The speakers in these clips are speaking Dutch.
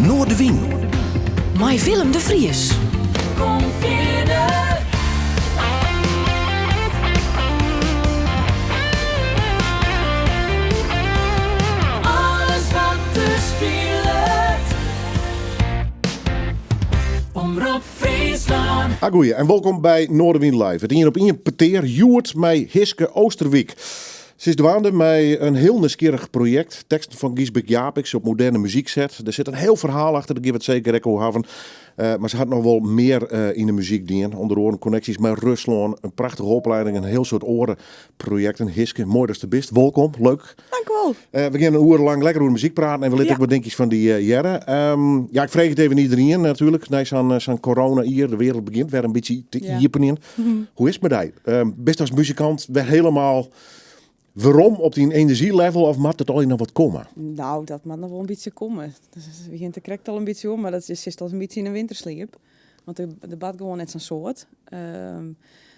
Noordewien. My Willem de Vries. Kom verder. Alles wat er speelt. Omroep Friesland. Goeie en welkom bij Noordewien Live. Het een op één peteer Joert met Hiske Oosterwijk. Ze is dwaande met een heel nieuwsgierig project. Teksten van Giesbert Japiks op moderne muziekset. Er zit een heel verhaal achter, dat geeft het zeker Echo Haven. Maar ze had nog wel meer in de muziek dienen. Onder andere connecties met Rusland, een prachtige opleiding, een heel soort orenprojecten. Hiske, mooi dat je er bent. Welkom, leuk. Dank u wel. We gaan een uur lang lekker over muziek praten en we laten ook wat dingetjes van die Jerre. Ja, ik vraag het even iedereen natuurlijk. Na zo'n corona hier, de wereld begint weer een beetje te iepen in. Hoe is het met die? Best als muzikant weer helemaal... Waarom op die energielevel of moet het al nog wat komen? Nou, dat mag nog wel een beetje komen. Dus het begint te krekt al een beetje om, maar dat is al een beetje in een wintersleep. Want de bad gewoon net zo'n soort.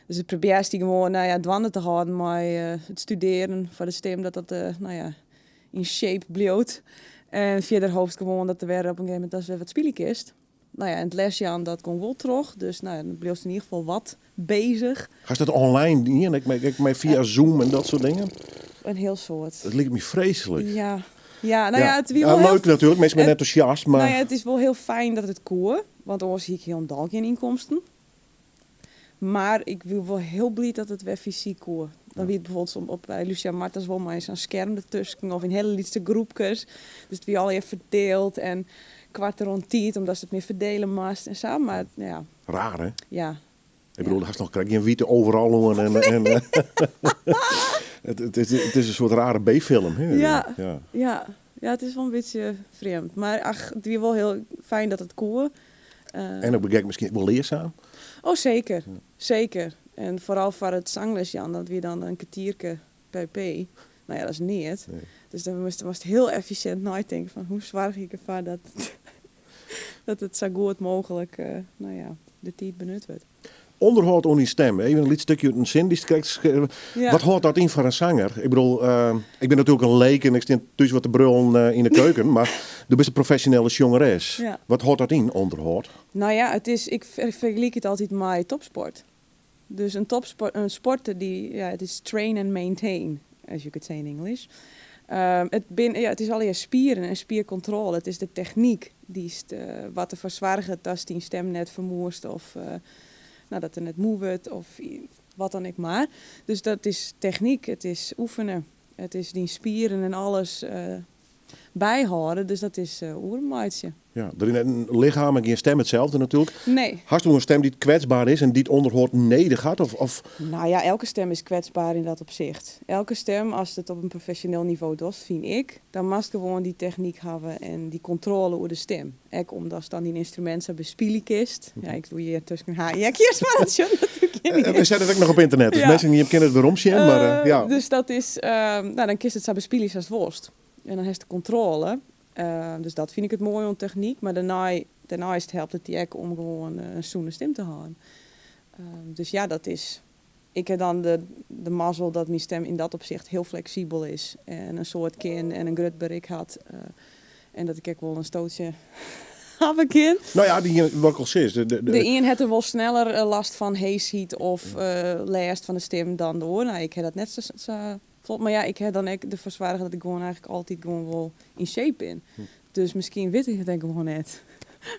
Dus het probeert die gewoon dwannen te houden met het studeren voor de stem, dat in shape blijft. En verder hoofd gewoon dat er weer op een gegeven moment als weer wat spielik is. Nou ja, en het lesje aan dat kon wel terug. Dus dan bleef in ieder geval wat bezig. Ga je dat online doen? Ik mee via Zoom en dat soort dingen? Een heel soort. Het lijkt me vreselijk. Ja, het is wel leuk natuurlijk, mensen zijn enthousiast. Maar... Nou ja, het is wel heel fijn dat het koer. Want anders zie ik heel een dal geen inkomsten. Maar ik wil wel heel blij dat het weer fysiek koer. Dan wie het bijvoorbeeld op bij Lucia Martens wel maar eens een scherm ertussen. Of in hele liefste groepjes. Dus het wie al even verdeeld en kwart rond tijd, omdat ze het meer verdelen moest en zo. Maar ja. Raar hè? Ja. Ik bedoel, daar nog krijg je een witte overal het is een soort rare B-film. Hè? Ja, het is wel een beetje vreemd. Maar het is wel heel fijn dat het koer. En ook bekijk misschien wel leerzaam. Oh, zeker. Ja. Zeker. En vooral voor het zanglesje, Jan, dat we dan een kwartiertje per P. Nou ja, dat is niet. Nee. Dus dan moest het heel efficiënt nadenken van hoe zorg ik ervoor dat het zo goed mogelijk de tijd benut wordt. Onderhoud aan die stem. Even een lied stukje uit een zin die krijgt. Ja. Wat houdt dat in voor een zanger? Ik bedoel, ik ben natuurlijk een leek en ik sta tussen wat te brullen in de keuken. Maar du bent een professionele jongeres. Ja. Wat houdt dat in, onderhoud? Nou ja, ik vergelijk het altijd met topsport. Dus een sporter het is train and maintain, as you could say in English. Het is alleen spieren en spiercontrole. Het is de techniek die wat ervoor zorgt dat die stem net vermoest of dat er net moe wordt of wat dan ook maar. Dus dat is techniek, het is oefenen, het is die spieren en alles bijhouden. Dus dat is oermaatje. Ja, er in een lichaam en geen stem hetzelfde natuurlijk. Nee. Hast u een stem die kwetsbaar is en die het onderhoud neder gaat? Of? Nou ja, elke stem is kwetsbaar in dat opzicht. Elke stem, als het op een professioneel niveau doet, vind ik, dan moet gewoon die techniek hebben en die controle over de stem. Ook omdat dan die instrument zo bespielig is. Ja, ik doe hier tussen haakjes, maar dat is natuurlijk we zetten het ook nog op internet, dus mensen die kennen het waarom zien. Maar ja. Dus dat is, dan kiest het zo bespielig als worst. En dan heeft de controle. Dus dat vind ik het mooi aan techniek. Maar daarna helpt het die ook om gewoon een zoene stem te houden. Dus ja, dat is... Ik heb dan de mazzel dat mijn stem in dat opzicht heel flexibel is. En een soort kin en een grut bereik had. En dat ik ook wel een stootje hebben kan. Nou ja, die wakkels is. De een heeft er wel sneller last van heesheid of last van de stem dan de oor. Nou, ik heb dat net zo maar ja, ik heb dan ook de verzwaring dat ik gewoon eigenlijk altijd gewoon wel in shape ben. Dus misschien weet ik het denk ik gewoon net.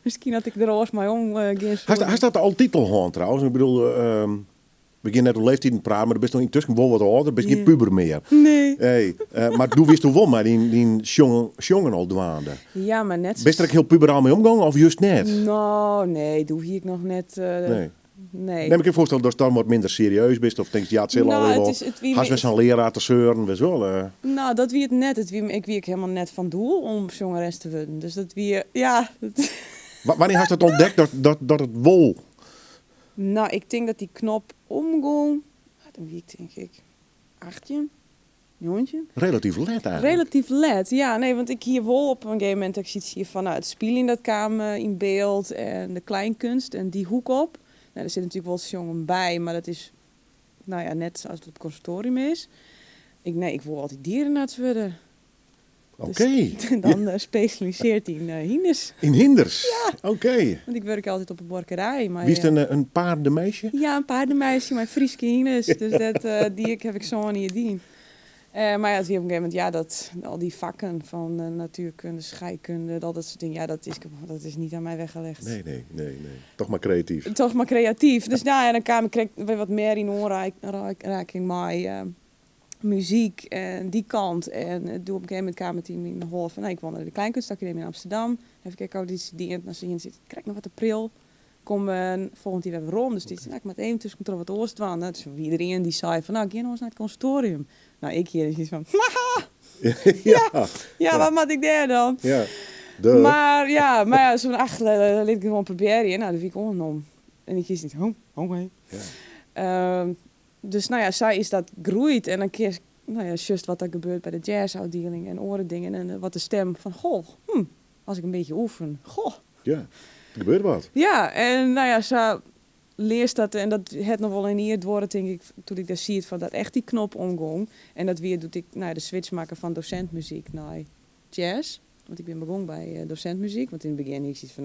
Misschien had ik er al eens mee om. Hij staat al titel gewoon trouwens. Ik bedoel, we beginnen net op leeftijd praten, maar er bent nog intussen wel wat ouder. Ben je geen puber meer. Nee. Hey, maar toen wist je wel maar die jongen al dwaande. Ja, maar net. Ben je er heel puberaal mee omgegaan of juist net? Nou, nee, doe hier ik nog net. Nee. Neem ik je voorstel dat je dan wat minder serieus bent of denk je, ja, het is heel al als we zo'n leraar te zeuren, we wel. Nou, dat wie het net. Ik wie ik helemaal net van doel om jongeres te worden. Dus dat wie, ja. Wanneer had je het ontdekt dat het wol? Nou, ik denk dat die knop omging. Dan wie ik denk ik 18, jongetje. Relatief let eigenlijk. Relatief let, ja. Nee, want ik hier wel op een gegeven moment, ik zie het hier van het spelen dat kwam in beeld en de kleinkunst en die hoek op. Nou, er zit natuurlijk wel jongen bij, maar dat is net zoals het op het conservatorium is. Ik wil altijd dierenarts worden. Oké. Dan specialiseert hij in hines. In hinders? Ja. Oké. Want ik werk altijd op een borkerij. Maar, Wie is het een paardenmeisje? Ja, een paardenmeisje, maar Frieske hines. Dus heb ik zo niet gedien. Maar ja, het weer op een gegeven moment, al die vakken van natuurkunde, scheikunde, dat soort dingen, dat is niet aan mij weggelegd. Nee. Toch maar creatief. Toch maar creatief. Dus dan kreeg ik weer wat meer in aanraking met muziek en die kant. En doe op een gegeven moment kwam het in mijn hoofd van, ik woonde in de Kleinkunstacademie in Amsterdam. Heb ik auditie die naar zin zit. Krijg nog wat april. Kom volgend jaar weer rond. Dus die zei, ik moet even tussen er wat oost van. Dus iedereen die zei van, ik ga nog eens naar het conservatorium. Nou, ik hier is iets van, ja, wat moet ik daar dan? Ja. Maar zo'n liet ik gewoon proberen. Nou, dat vind ik ongenomen. En ik kies niet, oké. Ja. Dus zij is dat groeit. En dan kies just wat er gebeurt bij de jazzafdeling en oren en wat de stem van, als ik een beetje oefen, Ja, er gebeurt wat. Ja, en zo leest dat, en dat het nog wel in hier worden, denk ik, toen ik daar zie van dat echt die knop omgong. En dat weer doet ik de switch maken van docentmuziek naar jazz. Want ik ben begonnen bij docentmuziek. Want in het begin ik zoiets van,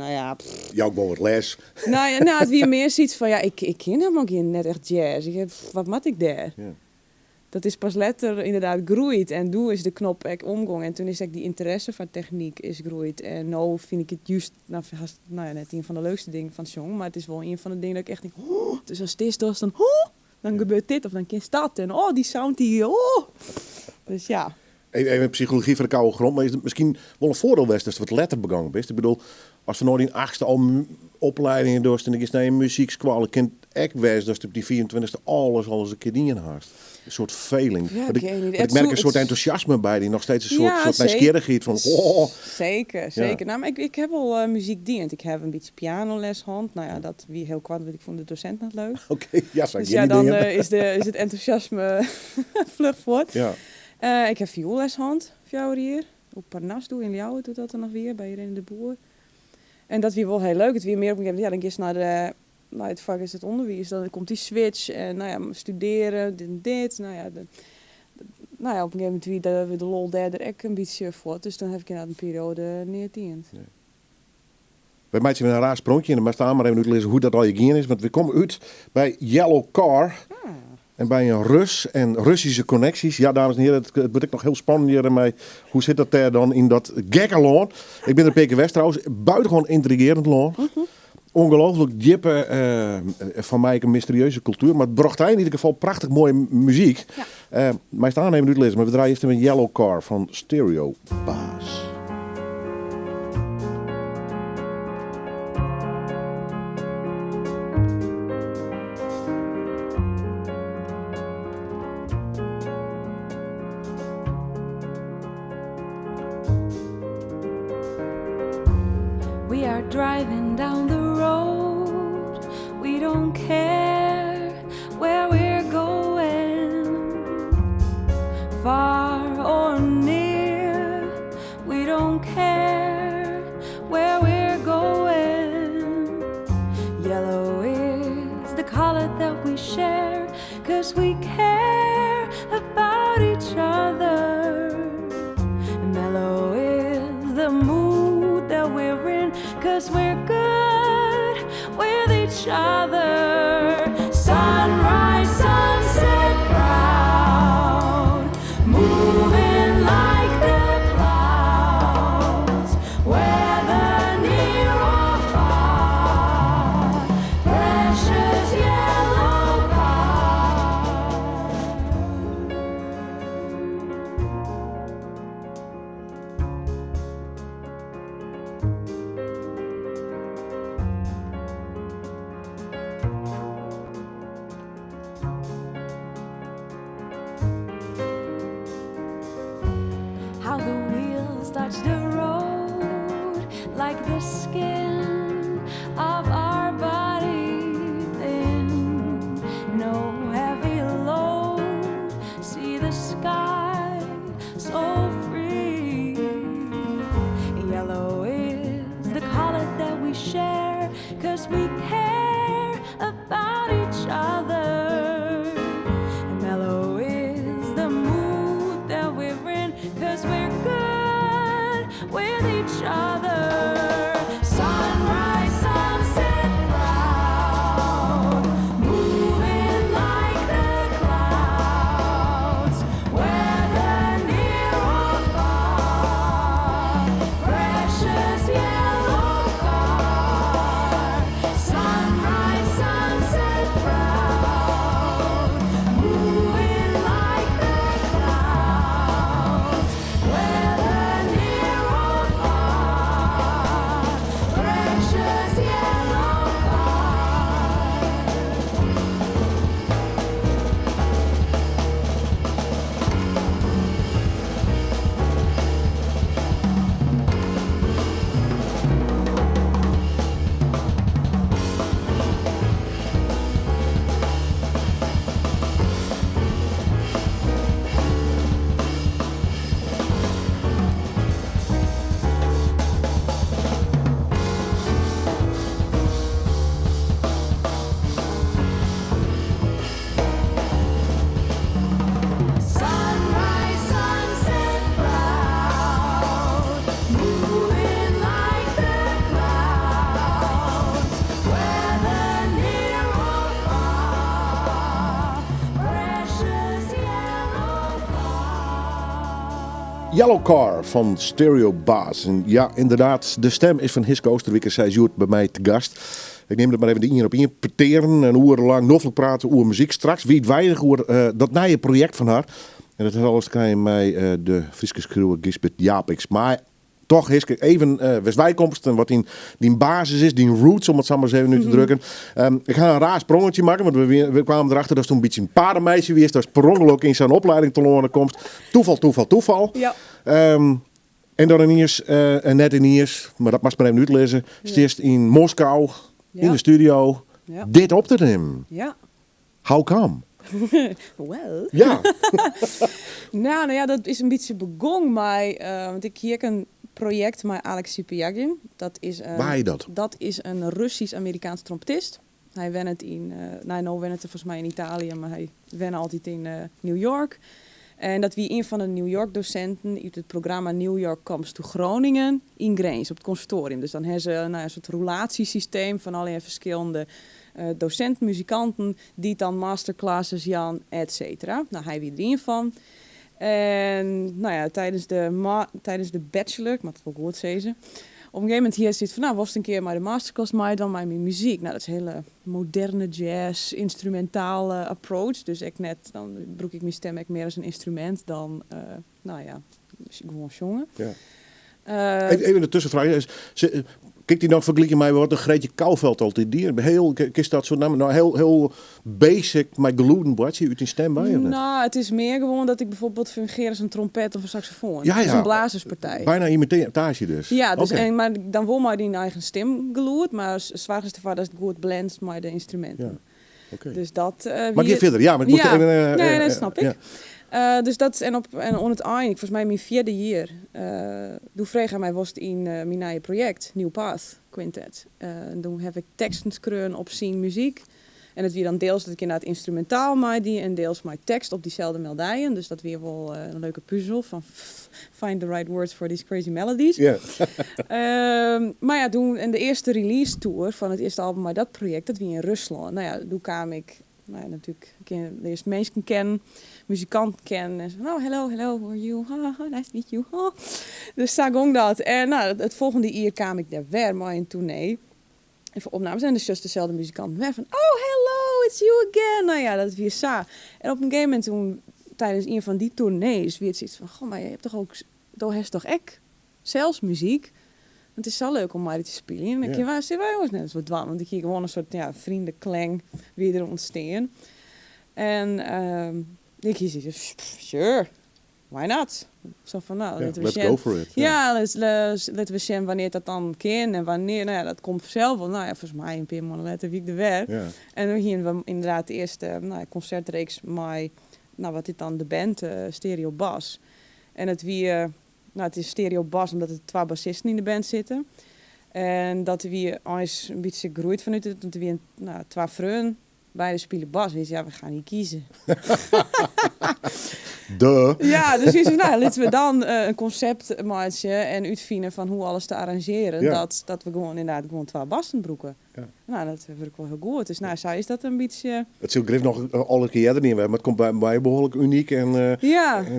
Jou gewoon wat les. Het weer meer zoiets van, ik ken helemaal net echt jazz. Wat moet ik daar? Ja. Dat is pas later inderdaad groeit. En toen is de knop echt omgong. En toen is die interesse van techniek is groeit. En nu vind ik het juist, net een van de leukste dingen van het jong. Maar het is wel een van de dingen dat ik echt denk, dus als dit is, dan gebeurt dit. Of dan kies dat. En die sound die, Dus ja. Even psychologie van de koude grond, maar is het misschien wel een voordeel best als je wat letter begangen bent. Ik bedoel, als we nou in 8e al opleidingen doorst en ik is naar een muziekschool, kind echt wijs dat je op die 24e alles een keer niet haast. Een soort feeling. Ja, ik merk een soort enthousiasme bij die nog steeds een soort nieuwsgierigheid van. Zeker. Ja. Nou, maar ik heb wel muziek dient. Ik heb een beetje pianoles hand. Dat wie heel kwad, want ik vond de docent net leuk. Oké, dus dan is het enthousiasme vlug voort. Ja. Ik heb vioolles-hand, hier. Op Parnas in Ljouwen doet dat er nog weer, bij Irene de Boer. En dat weer wel heel leuk. Het weer meer op een gegeven moment, dan ga je naar het vak is het onderwijs. Dan komt die switch en studeren, dit. op een gegeven moment weer de lol daar ook een beetje voor. Dus dan heb ik inderdaad een periode niet in. Nee. Wij maken een raar sprongje en dan staan maar even uitlezen hoe dat al je gaan is. Want we komen uit bij Yellow Car. En bij een Rus en Russische connecties. Ja, dames en heren, het wordt ook nog heel spannend hiermee. Hoe zit dat daar dan in dat Gekkerloon? Ik ben er Peker West trouwens. Buitengewoon intrigerend loon. Ongelooflijk diepe, van mij een mysterieuze cultuur. Maar het bracht hij in ieder geval prachtig mooie muziek. Ja. Mij staan even uitlezen. Maar we draaien eerst een Yellow Car van Stereo Bass. We are driving down the road. We don't care where we're going, far or near. We don't care where we're going. Yellow is the color that we share, 'cause we care about each other. Mellow is the mood that we're in, 'cause we're good with each other. Sunrise, sunset, proud, moving like the clouds. Whether near or far, precious yellow car. How the wheels touch the road like the skin of our body thin. No heavy load, see the sky so free. Yellow is the color that we share, 'cause we care about each other. And mellow is the mood that we're in, 'cause we're good Yellow Car van Stereo Bass. En ja, inderdaad, de stem is van Hiske Oosterwijk en zij zoert bij mij te gast. Ik neem het maar even de één op één peteren en urenlang noffelijk praten over muziek. Straks wie het weinig over dat nieuwe project van haar. En dat is alles krijgen mij de Friese schreeuwer Gisbert Japiks. Maar toch Hiske, even West-Wijkomst en wat die basis is, die roots om het zo maar eens even nu te drukken. Ik ga een raar sprongetje maken, want we kwamen erachter dat toen een beetje een paardenmeisje wie is, dat is per ongeluk in zijn opleiding te lonen komt. Toeval. Ja. En dan ineens, net ineens, maar dat mag maar even uitlezen, steeds in Moskou, in de studio, dit op te nemen. Ja. How come? Well. Ja. Nou ja, dat is een beetje begonnen met, want ik hier een project met Alex Sipiagin. Dat is Waar je dat? Dat is een Russisch-Amerikaans trompetist. Hij went in, nou went het volgens mij in Italië, maar hij went altijd in New York. En dat wie een van de New York docenten uit het programma New York Comes to Groningen in Grains op het conservatorium. Dus dan hebben ze een soort relatiesysteem van allerlei verschillende docenten, muzikanten, die dan masterclasses Jan, et cetera. Nou, hij wie er een van. En nou ja, tijdens de bachelor, ik moet het wel goed zeggen, op een gegeven moment hier zit van, nou, was het een keer maar de masterclass, maar dan met mijn muziek. Nou, dat is een hele moderne jazz, instrumentale approach. Dus dan broek ik mijn stem meer als een instrument dan, nou ja, gewoon zongen. Ja. Even de tussenvraag. Kijk die dan vergelijken mij wat een Greetje Kouwveld altijd die. Heel, kist dat soort namen? Nou, heel basic, maar geloeden wat je uit die stem bij? Nou, het is meer gewoon dat ik bijvoorbeeld fungeer als een trompet of een saxofoon. Ja. Het is een blazerspartij. Bijna imitatie dus. Ja, dus, Okay. maar dan wil maar die eigen stem geloerd, maar zwaar is dat het goed blend met de instrumenten. Ja. Okay. Dus dat. Maar je verder, ja, maar ik moet even. Nee, dat snap ik. Dus dat en op het eind, volgens mij mijn 4e jaar, toen vroeg hij mij was het in mijn nieuwe project, New Path Quintet. Toen heb ik teksten geschreven op zijn muziek. En het weer dan deels dat ik inderdaad instrumentaal maak die en deels mijn tekst op diezelfde melodijen. Dus dat weer wel een leuke puzzel van find the right words for these crazy melodies. Ja. Maar ja, toen in de eerste release tour van het eerste album bij dat project, dat weer in Rusland. Nou ja, toen kwam ik, nou ja, natuurlijk, de eerste mensen kennen, muzikanten kennen. En zo, oh, hello, how are you? Nice to meet you. Oh. Dus zo ging dat. En nou, het volgende jaar kwam ik daar weer maar in tournee. En voor opnames en dus just dezelfde muzikanten weer van, oh, hello, it's you again. Nou ja, dat weer zo. En op een gegeven moment toen, tijdens een van die tournees, weer het zoiets van, goh, maar je hebt toch ook, toch heeft toch echt zelfs muziek. Het is zo leuk om maar te spelen. En ik was net eens wat dwan, want ik hier gewoon een soort vriendenklang weer er ontstaan. En ik hier zit, sure, why not? Zo van, nou, Let's go for it. Ja, laten we zien wanneer dat dan kan en wanneer, nou ja, dat komt vanzelf wel. Nou ja, volgens mij een paar maanden later wie ik er weer. Ja. En dan gingen we inderdaad de eerste concertreeks met, nou wat dit dan de band, Stereo Bass. En het wie... Nou, het is stereo bas, omdat er 2 bassisten in de band zitten. En dat we eens een beetje gegroeid vanuit het. Dat we 2 vrienden bij de spelen bas. Dus ja, we gaan niet kiezen. Duh. Ja, dus is nou, laten we dan een concept maken en uitvinden van hoe alles te arrangeren. Ja. Dat we gewoon inderdaad 2 bassen broeken. Ja. Nou, dat vind ik wel heel goed. Dus nou, zo is dat een beetje... Het zit Griff nog alle keer niet, maar het komt bij mij behoorlijk uniek en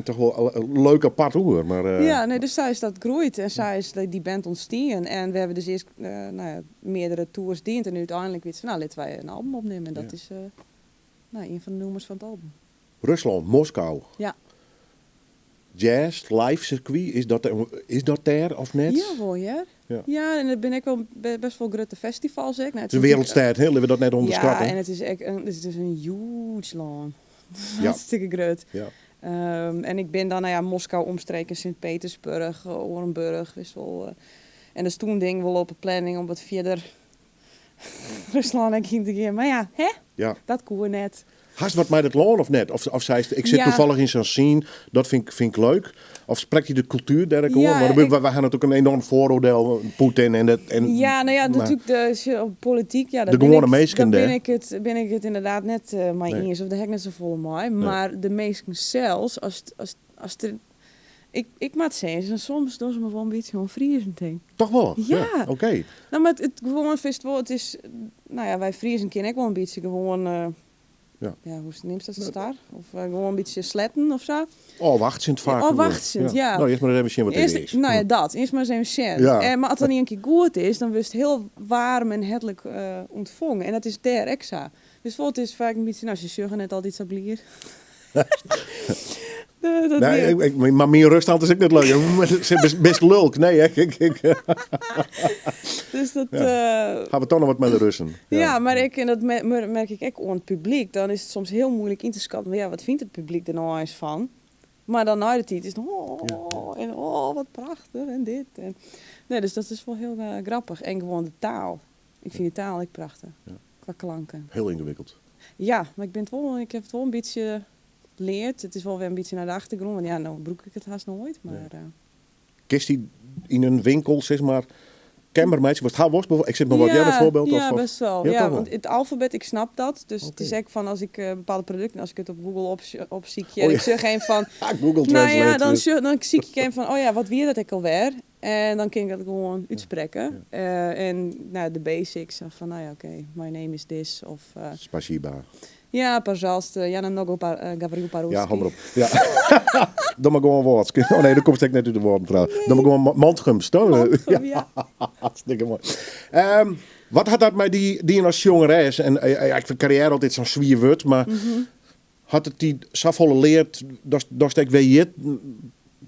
toch wel leuk apart hoor. Maar, ja, nee, dus zij is dat groeit en zij is die band ontstaan. En we hebben dus eerst meerdere tours dient en uiteindelijk weet ze, nou, laten wij een album opnemen. En dat is een van de nummers van het album. Rusland, Moskou. Ja. Jazz, live circuit, is dat daar of net? Ja, hoor je. Ja, en dat ben ik wel best wel grote festivals. Nou, het is een wereldstad, hè? Laten we dat net onderschatten. Ja, en het is echt het is een huge land. Ja. Hartstikke groot. Ja. En ik ben dan, Moskou omstreken, Sint-Petersburg, Orenburg, wist wel. En dus toen ding wel op een planning om wat verder Rusland en ging te gaan. Maar ja, Ja. dat kon net. Haast wat mij dat loon of net? Of zei ze, ik zit toevallig in zo'n scene, dat vind ik leuk. Of spreekt je de cultuur daar ook over? Maar we gaan natuurlijk een enorm vooroordeel, Poetin en dat. En, natuurlijk de politiek. Ja, de gewone meesten daar ben ik het inderdaad net mee eens. Of de hek net zo vol mee. Maar de meesten zelfs, als er... Ik moet zeggen, soms doen ze me wel een beetje gewoon vriezen ding. Toch wel? Ja. Oké. Nou, maar het gewoon vist wel, het is... Nou ja, wij vriezen kennen ik wel een beetje gewoon... Ja. Ja, hoe neemt dat star? Of gewoon een beetje sletten of zo? Oh, wachtend vaak. Oh, wachtend, ja. Nou, eerst maar even zien wat het is. Eerst, nou ja, dat. Eerst maar eens even zien. Ja. Maar als het dan een keer goed is, dan wordt het heel warm en hartelijk ontvangen. En dat is der extra. Dus voor het is vaak een beetje, nou, ze zeggen net altijd zo blier. Maar meer ruststand is ook niet leuk. Ze is best lulk. Nee, hè. Dus dat... Gaan we toch nog wat met de Russen. Ja, maar en dat merk ik ook aan het publiek. Dan is het soms heel moeilijk in te schatten. Ja, wat vindt het publiek er nou eens van? Maar dan na de tijd is het... En wat prachtig en dit. En, nee, dus dat is wel heel grappig. En gewoon de taal. Ik vind de taal ook prachtig. Ja. Qua klanken. Heel ingewikkeld. Ja, maar ik heb het wel een beetje geleerd. Het is wel weer een beetje naar de achtergrond. Want ja, nou broek ik het haast nooit. Maar... Kist die in een winkel, zeg maar... Kenmermeidje, was het was ik zit nog wat jij bijvoorbeeld. Ja, of best wel. Ja, Ja, toch wel. want het alfabet, ik snap dat. Dus het is echt van als ik bepaalde producten, als ik het op Google opzie, en ik zeg geen van... Google nou Translate. ja, dan zie ik geen van, oh ja, wat weer dat ik alweer. En dan kan ik dat gewoon uitspreken. En nou, de basics, van nou ja, oké, my name is this. Of, Spasiba. ja, пожалуйста, я намного говорю по-русски. Ja, hou maar op. Ja. Dan maar gewoon woord. Oh nee, dan komt het net uit de woorden trouwens. Dan maar gewoon mandgums. Mandgum, ja. Hartstikke mooi. Wat had dat met die als jongeres? En ik vind carrière altijd zo'n zwier woord, maar had het die zoveel leerd, dat ik weet je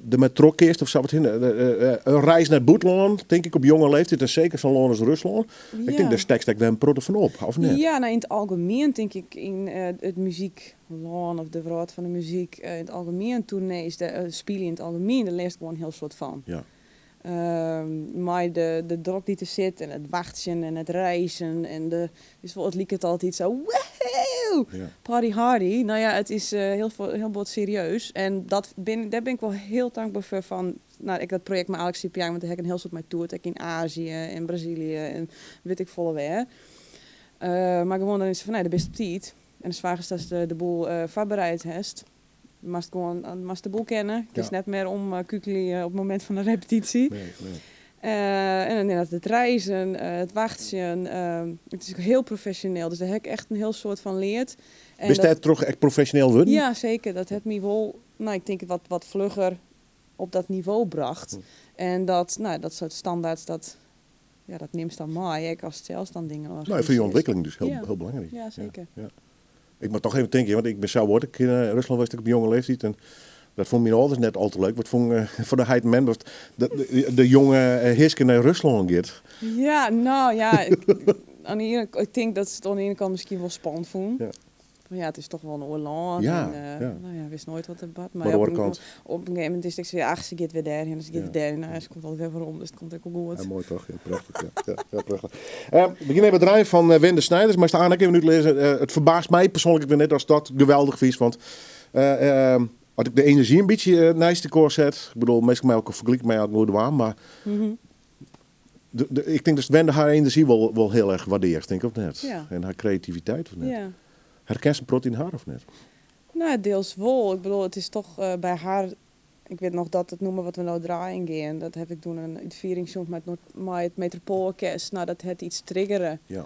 de met trok eerst of zo wat in. Een reis naar het buitenland, denk ik op jonge leeftijd, en zeker zo'n land als Rusland. Ja. Ik denk daar stekst ik wel een protte van op, of niet? Ja, nou in het algemeen denk ik in het muziekland of de wereld van de muziek, in het algemeen tournees, spelen in het algemeen, daar leest gewoon heel soort van. Ja. Maar de druk die er zit en het wachten en het reizen en dus het liep het altijd zo woehoe, Ja. party hardy. Nou ja, het is heel wat serieus en daar ben ik wel heel dankbaar voor van. Nou, ik dat project met Alex Cipriani, want daar heb ik een heel soort mijn tour ik in Azië en Brazilië en weet ik volle weer. Maar gewoon dan is het van, nee, de beste tijd. En de vraag is dat de boel voorbereid heeft. Je mag de boel kennen. Het is net meer om kukeli op het moment van de repetitie. Nee. En dan inderdaad het reizen, het wachten. Het is heel professioneel. Dus daar heb ik echt een heel soort van leerd. En Wist jij toch echt professioneel worden? ja, zeker. Dat heeft me wel, nou, ik denk wat vlugger op dat niveau bracht. En dat soort standaards, dat neemt dan maar. Ik als het zelfs dan dingen. Nou, voor je ontwikkeling dus heel belangrijk. Ja, zeker. Ja. Ik moet toch even denken, want ik ben zo word ik in Rusland was ik op jonge leeftijd en dat vond mijn ouders net al te leuk. Wat vond voor de heide man was de jonge Hiske naar Rusland gaat. Ja, nou ja, ik denk dat ze het aan de ene kant misschien wel spannend voelen. Ja. Maar ja, het is toch wel een oorlog. Ja, en, Nou ja, wist nooit wat er bad. Maar de andere kant. Op een gegeven moment is het, ach, ze gaat weer daarheen en ze gaat weer daarheen. Nou, ze komt altijd weer waarom, dus het komt ook wel goed. Ja, mooi toch? Ja, prachtig. Ja, prachtig. We beginnen met het rijden van Wende Snijders. Maar staan even nu te lezen. Het verbaast mij persoonlijk weer net als dat geweldig vies. Want als ik de energie een beetje naast de koor zet. Ik bedoel, meestal mij ook vergelijken met nooit waan. Maar ik denk dat Wende haar energie wel heel erg waardeert, denk ik of net. Ja. En haar creativiteit of net. Ja. Herkent ze prot in haar of net? Nou, deels wel. Ik bedoel, het is toch bij haar... Ik weet nog dat het noemen wat we nou draaien gaan. Dat heb ik toen een uitviering met het Metropoolorkest. Nou, dat het iets triggeren. Ja.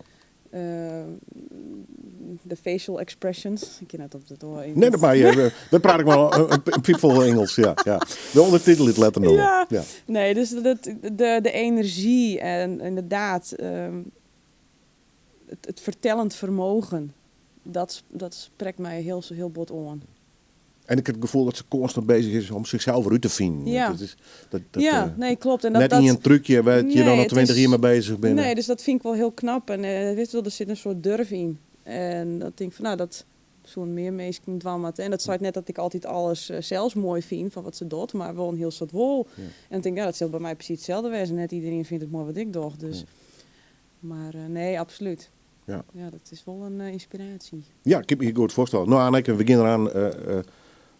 De facial expressions. Ik ken het op de door. Nee, maar we praten wel een piepvol Engels. Ja. De ondertitel het letter nog. Ja. Nee, dus de energie en inderdaad het vertellend vermogen. Dat spreekt mij heel bot aan. En ik heb het gevoel dat ze constant bezig is om zichzelf eruit te vinden. Ja. Dat Klopt. En net niet een trucje waar je dan al 20 jaar mee bezig bent. Nee, dus dat vind ik wel heel knap. En weet je wel, er zit een soort durf in. En dat denk ik van, nou, dat zo'n meer mensen dwam. En dat zei net dat ik altijd alles zelfs mooi vind van wat ze doet, maar wel een heel soort wol. Ja. En ik denk, ja, dat zal bij mij precies hetzelfde wezen. Net iedereen vindt het mooi wat ik doe. Dus. Ja. Maar nee, absoluut. Ja. Ja, dat is wel een inspiratie. Ja, ik heb me goed voorstellen. Nou, Anneke, we beginnen eraan.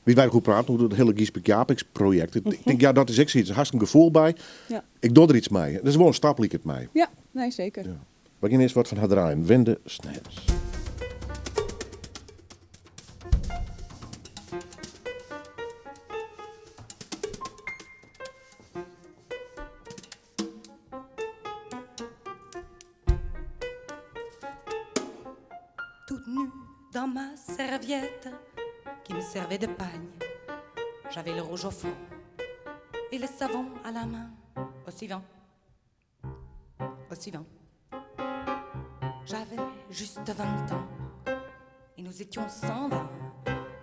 Wie wij goed praten over het hele Giesbeek Japix project. Ik denk, ja, dat is ik zoiets. Hartstikke gevoel bij. Ja. Ik doe er iets mee. Dat is wel een stap, liep het mij. Ja, nee, zeker. Ja. We beginnen eerst wat van haar draaien. Wende Snijders. Toute nue dans ma serviette qui me servait de pagne. J'avais le rouge au fond et le savon à la main. Au suivant. Au suivant. J'avais juste 20 ans et nous étions 120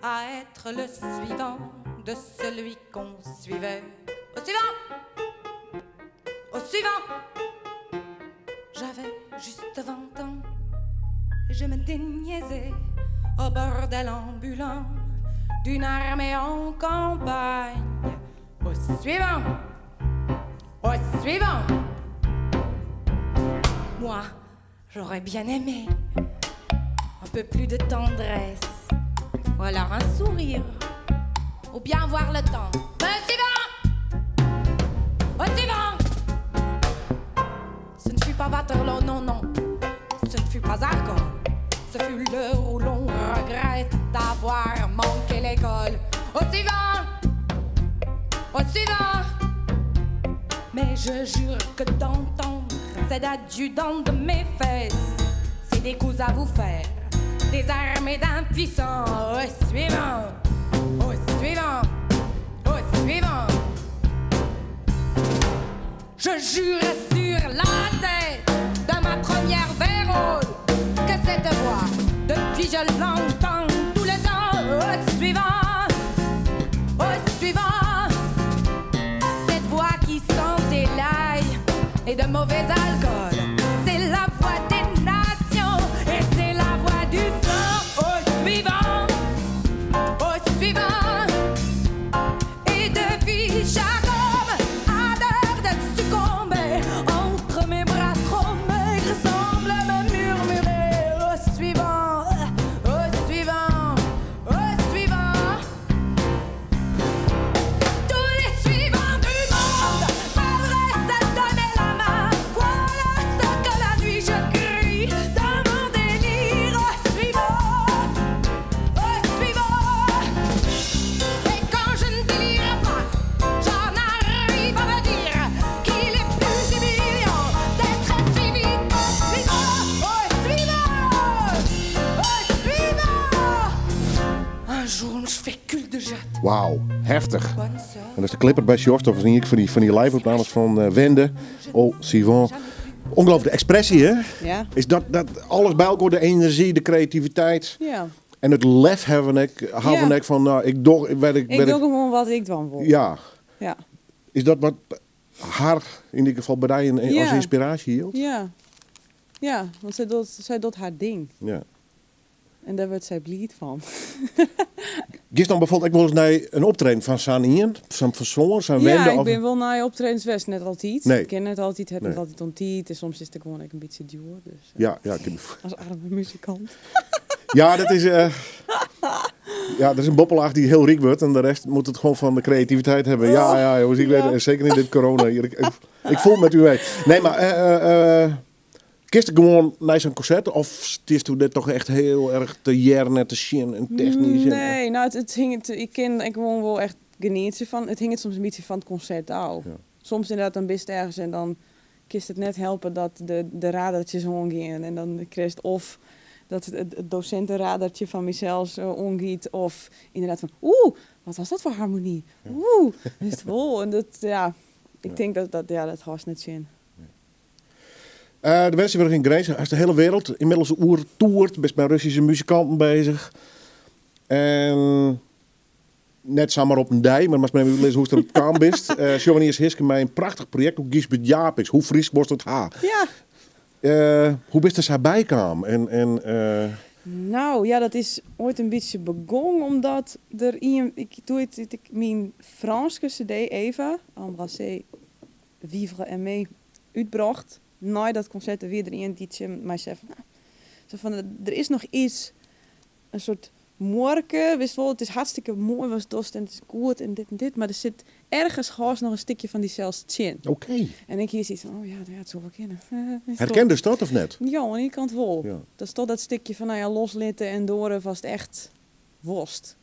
à être le suivant de celui qu'on suivait. Au suivant. Au suivant. J'avais juste 20 ans et je me déniaisais au bordel ambulant d'une armée en campagne. Au suivant. Au suivant. Moi, j'aurais bien aimé un peu plus de tendresse, ou alors un sourire, ou bien voir le temps. Au suivant. Au suivant. Ce ne fut pas Waterloo, non, non. Ce ne fut pas Argonne. Ce fut l'heure où l'on regrette d'avoir manqué l'école. Au suivant. Au suivant. Mais je jure que d'entendre cet adjudant de mes fesses, c'est des coups à vous faire, des armées d'impuissants. Au suivant. Au suivant. Au suivant. Je jure sur la tête de ma première vérole que cette voix, depuis je l'entends tout le temps. Au suivant. Au suivant. Cette voix qui sentait l'ail et de mauvais alcool, c'est la voix des nations et c'est la voix du sang. Au suivant. Au suivant. Et depuis chaque homme a l'heure de succomber entre mes bras trop maigres semble me murmurer. Au suivant. Au suivant. Au suivant. Tous les suivants du monde m'adressent à donner la main. Voilà ce que la nuit je crie dans mon délire. Au suivant. Au suivant. Et quand je ne délire pas, j'en arrive à me dire qu'il est plus humiliant d'être suivi. Au suivant. Au suivant. Au suivant. Un jour, je fais cul de jatte. Wauw, heftig. Bonne En sœur. dat is de clipper bij Sjors, of niet van die live-opnames van Wende. Oh, Sivon. Ongelooflijke expressie, hè? Ja. Is dat alles bij elkaar, de energie, de creativiteit Ja. en het lef hebben ik van, nou, ik doe, Ik doe gewoon wat ik dan wil. ja. Ja. Is dat wat haar in ieder geval bij jou als Ja. inspiratie hield? Ja. Ja, want zij doet haar ding. Ja. En daar wordt zij blij van. Gist dan bijvoorbeeld ik wel eens naar een optreden van Sanien, van Zoon, van Wende? Ja, ik of- ben wel naar je optredens west, net altijd. Nee. Ik ken het altijd, heb Nee. het altijd ontiet. En soms is het gewoon een beetje duur. Dus, Ja, ik heb... als arme muzikant. Ja, dat is... ja, dat is een boppelaar die heel riek wordt en de rest moet het gewoon van de creativiteit hebben. Ja, jongens, ik weet het, zeker in dit corona. Hier, ik voel met u mee. Nee, maar... Kist gewoon naar zo'n concert of is toen dit toch echt heel erg te jern, te shin en technisch? Nee, nou, het hing ik woon wel echt genieten van. Het hing het soms een beetje van het concert af. Ja. Soms inderdaad dan best ergens en dan kist het net helpen dat de radertjes omgaan. En dan krijg je of dat het docentenradertje van mezelf omgiet of inderdaad van wat was dat voor harmonie? Is het wel. En dat, ja, ik denk dat haast net zin. De mensen weer in Grijs, als de hele wereld inmiddels toert, best bij Russische muzikanten bezig. En net samen op een dij, maar maar even lezen hoe het er op kwam bist. Giovanni is Hiske mij een prachtig project op Gisbert Japix. Hoe fris was het haar? Ja. Hoe bist er daarbij kwam? Nou ja, dat is ooit een beetje begonnen omdat er mijn Franse cd Eva, Embrasser, Vivre en mee uitbracht. Na dat concert er weer een die mij zei van, er is nog iets, een soort morgen, wist wel, het is hartstikke mooi, was dost en het is goed en dit, maar er zit ergens haast nog een stukje van diezelfde chin. Oké. En ik hier zoiets van, het zou wel kennen. Herkende ze dat of net? Ja, aan die kant wel. Ja. Dat is toch dat stukje van, loslitten en door was het echt worst.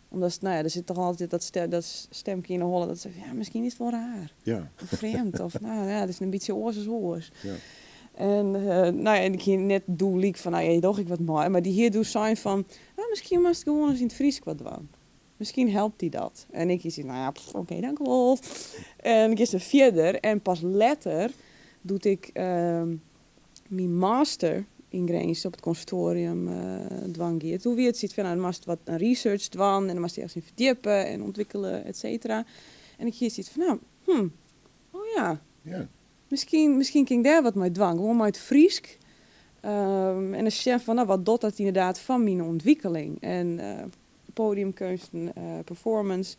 Omdat, er zit toch altijd dat stemje in de holle dat zegt, misschien is het wel raar. Ja. Of vreemd. Of, dat is een beetje oors. Ja. En, nou ja, en ik hier net doe liek van, nou ja, doch ik wat mooi. Maar die hier doet zijn van, misschien mag ik gewoon eens in het Fries wat doen. Misschien helpt die dat. En ik zei, nou ja, oké, dank u wel. En ik is er verder. En pas later doe ik mijn master in Grijns op het conservatorium dwang. Toen weer het ziet van, nou, dan moest wat een research doen. En dan moest je ergens in verdiepen en ontwikkelen, et cetera. En ik hier ziet van, nou, oh ja. Ja. Misschien ging daar wat mee dwang. Gewoon met Friesk. En dan zie je van, nou, wat doet dat inderdaad van mijn ontwikkeling. En podiumkunsten, performance.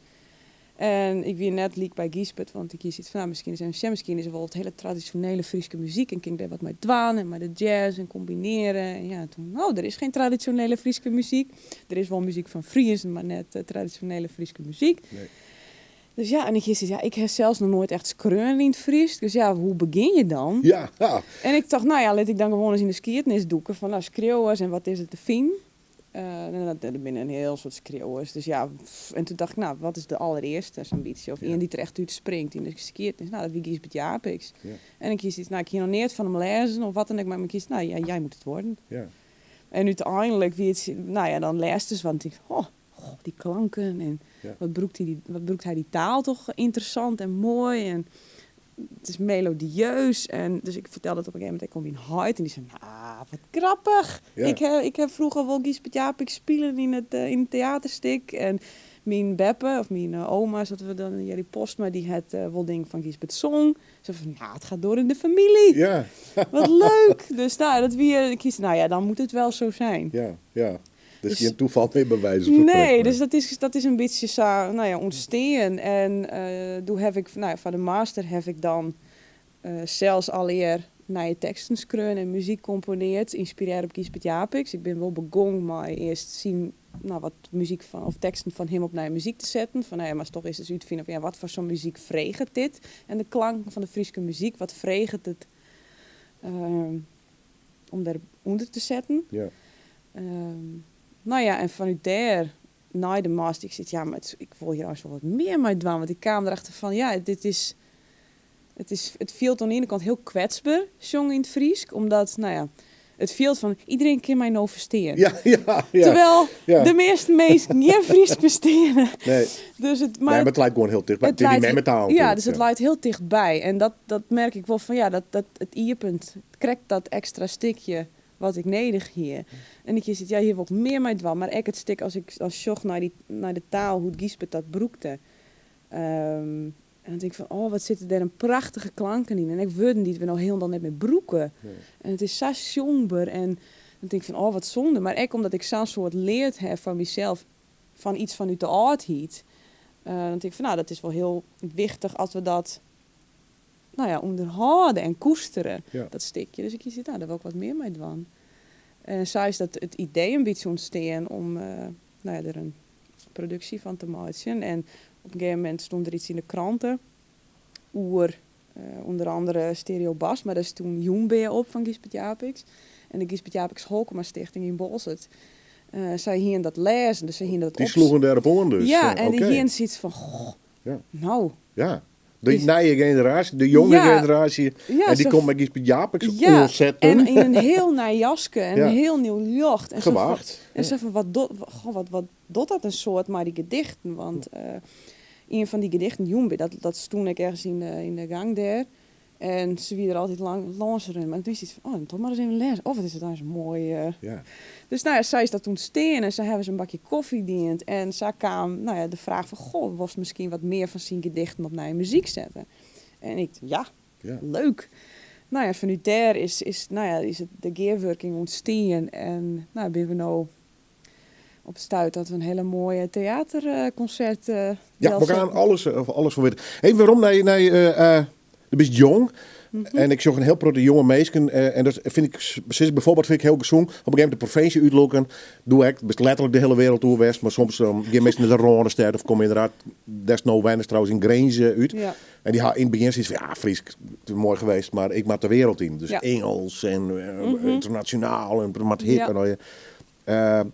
En ik weer net liek bij Giesbert, want ik hier zit van, nou, misschien is er wel het hele traditionele Frieske muziek. En ging daar wat mee dwaan en met de jazz en combineren. En ja, toen, er is geen traditionele Frieske muziek. Er is wel muziek van Fries, maar net traditionele Frieske muziek. Nee. Dus ja, en ik heb zelfs nog nooit echt skreun in het Fries. Dus ja, hoe begin je dan? Ja. En ik dacht, nou ja, laat ik dan gewoon eens in de skiertnis doeken van, nou, schreeuwers en wat is het te zien? Er binnen een heel soort schreeuwers. Dus ja, en toen dacht ik, nou, wat is de allereerste ambitie? Of iemand die er echt uit springt in de skiertnis. Nou, dat wie Giesbert Japiks. Ja. En ik kies iets, nou, ik hier nog niet van hem lezen of wat dan ook, maar ik kies, nou ja, jij moet het worden. Ja. En uiteindelijk, wie het, nou ja, dan leest dus, want ik, die klanken en wat broekt hij die taal toch interessant en mooi en het is melodieus. En dus ik vertelde het op een gegeven moment, ik kom in Huid en die zei, nou, wat grappig. Ja. Ik heb vroeger wel Giesbert Japik spelen in het theaterstuk en mijn beppe, of mijn oma, zoals we dan Jerry Postma, die had wel dingen van Giesbert zong. Ze van, nou, het gaat door in de familie. Ja. Wat leuk. Dus nou, dat wie kiest, nou ja, dan moet het wel zo zijn. Ja. Dus geen toeval mee bewijzen. Nee, dus dat is een beetje zo, nou ja, ontstaan. En toen heb ik, nou ja, van de master heb ik dan zelfs alleer naar je teksten schreeuwen en muziek componeerd, inspireerd op Giesbert Japiks. Ik ben wel begonnen maar eerst zien, nou, wat muziek van, of teksten van hem op naar muziek te zetten. Van, nou ja, maar toch is het uitvinden van, ja, wat voor zo'n muziek vreegt dit? En de klank van de Frieske muziek, wat vreegt het om daaronder te zetten? Ja. Nou ja, en vanuit daar, na de master, ik zit, ja, maar ik wil hier wel wat meer mee doen. Want ik kwam erachter van, ja, het viel aan de ene kant heel kwetsbaar, zong in het Fries. Omdat, nou ja, het viel van, iedereen kan mij nou verstaan. Ja. Terwijl de meeste mensen niet Fries verstaan. Nee. Dus maar het lijkt gewoon heel dichtbij. Het is met taal. Ja, dus het lijkt heel dichtbij. En dat merk ik wel van, ja, dat het ierpunt krijgt dat extra stukje wat ik nodig hier. En ik zit, ja, hier wordt meer mee dwam. Maar ik het stuk als ik zocht naar de taal, hoe het Giesbert dat broekte. En dan denk ik van, wat zitten er een prachtige klanken in. En ik woorden die we nou heel dan net met broeken. Nee. En het is zo somber. En dan denk ik van, wat zonde. Maar ook omdat ik zo'n soort leerd heb van mezelf, van iets van uit de oudheid. Dan denk ik van, nou, dat is wel heel wichtig als we dat, nou ja, onderhouden en koesteren, dat stukje. Dus ik zit, nou, daar wil ik wat meer mee doen. En zo is dat het idee een beetje ontstaan om er een productie van te maken. En op een gegeven moment stond er iets in de kranten over onder andere Stereo Bas, maar daar is toen Joenbeer op van Giesbert Japiks. En de Giesbert Japiks Holkema Stichting in Boshart. Zij hier dat lezen, dus zij hier dat die sloegen daarop aan dus. Ja, en die hier ziet van, nou. Ja. De nieuwe generatie, de jonge generatie, en die komt met Giesbert Japiks ontzetten. En in een heel nieuw jasje en een heel nieuw jocht. En gewacht. En zo van, wat doet dat een soort, maar die gedichten, want een van die gedichten, Joenbe, dat stond ik ergens in de gang daar. En ze wie er altijd lang lanceren. Maar toen is iets van, toch maar eens even lezen. Wat is het nou zo mooi. Dus nou ja, zij is dat toen steen en ze hebben ze een bakje koffie dient. En zij kwam, nou ja, de vraag van, was misschien wat meer van zijn gedichten op naar je muziek zetten. En ik, ja, leuk. Nou ja, vanuit daar is het de gearworking ontstaan. En nou ben we nou op stuit dat we een hele mooie theaterconcert we gaan alles van weten. Even waarom je bent jong. Mm-hmm. En ik zag een heel grote jonge meisje. En dat vind ik, bijvoorbeeld vind ik heel gezond. Op een gegeven moment de provincie uitlokken. Doe ik, best letterlijk de hele wereld doorwest. Maar soms gaan mensen naar de Ronestad. Of kom je inderdaad, desnoods weinig trouwens in Grijze uit. Ja. En die had in het begin zoiets van, Fries, het is mooi geweest. Maar ik maak de wereld in. Dus Engels en internationaal. En met hip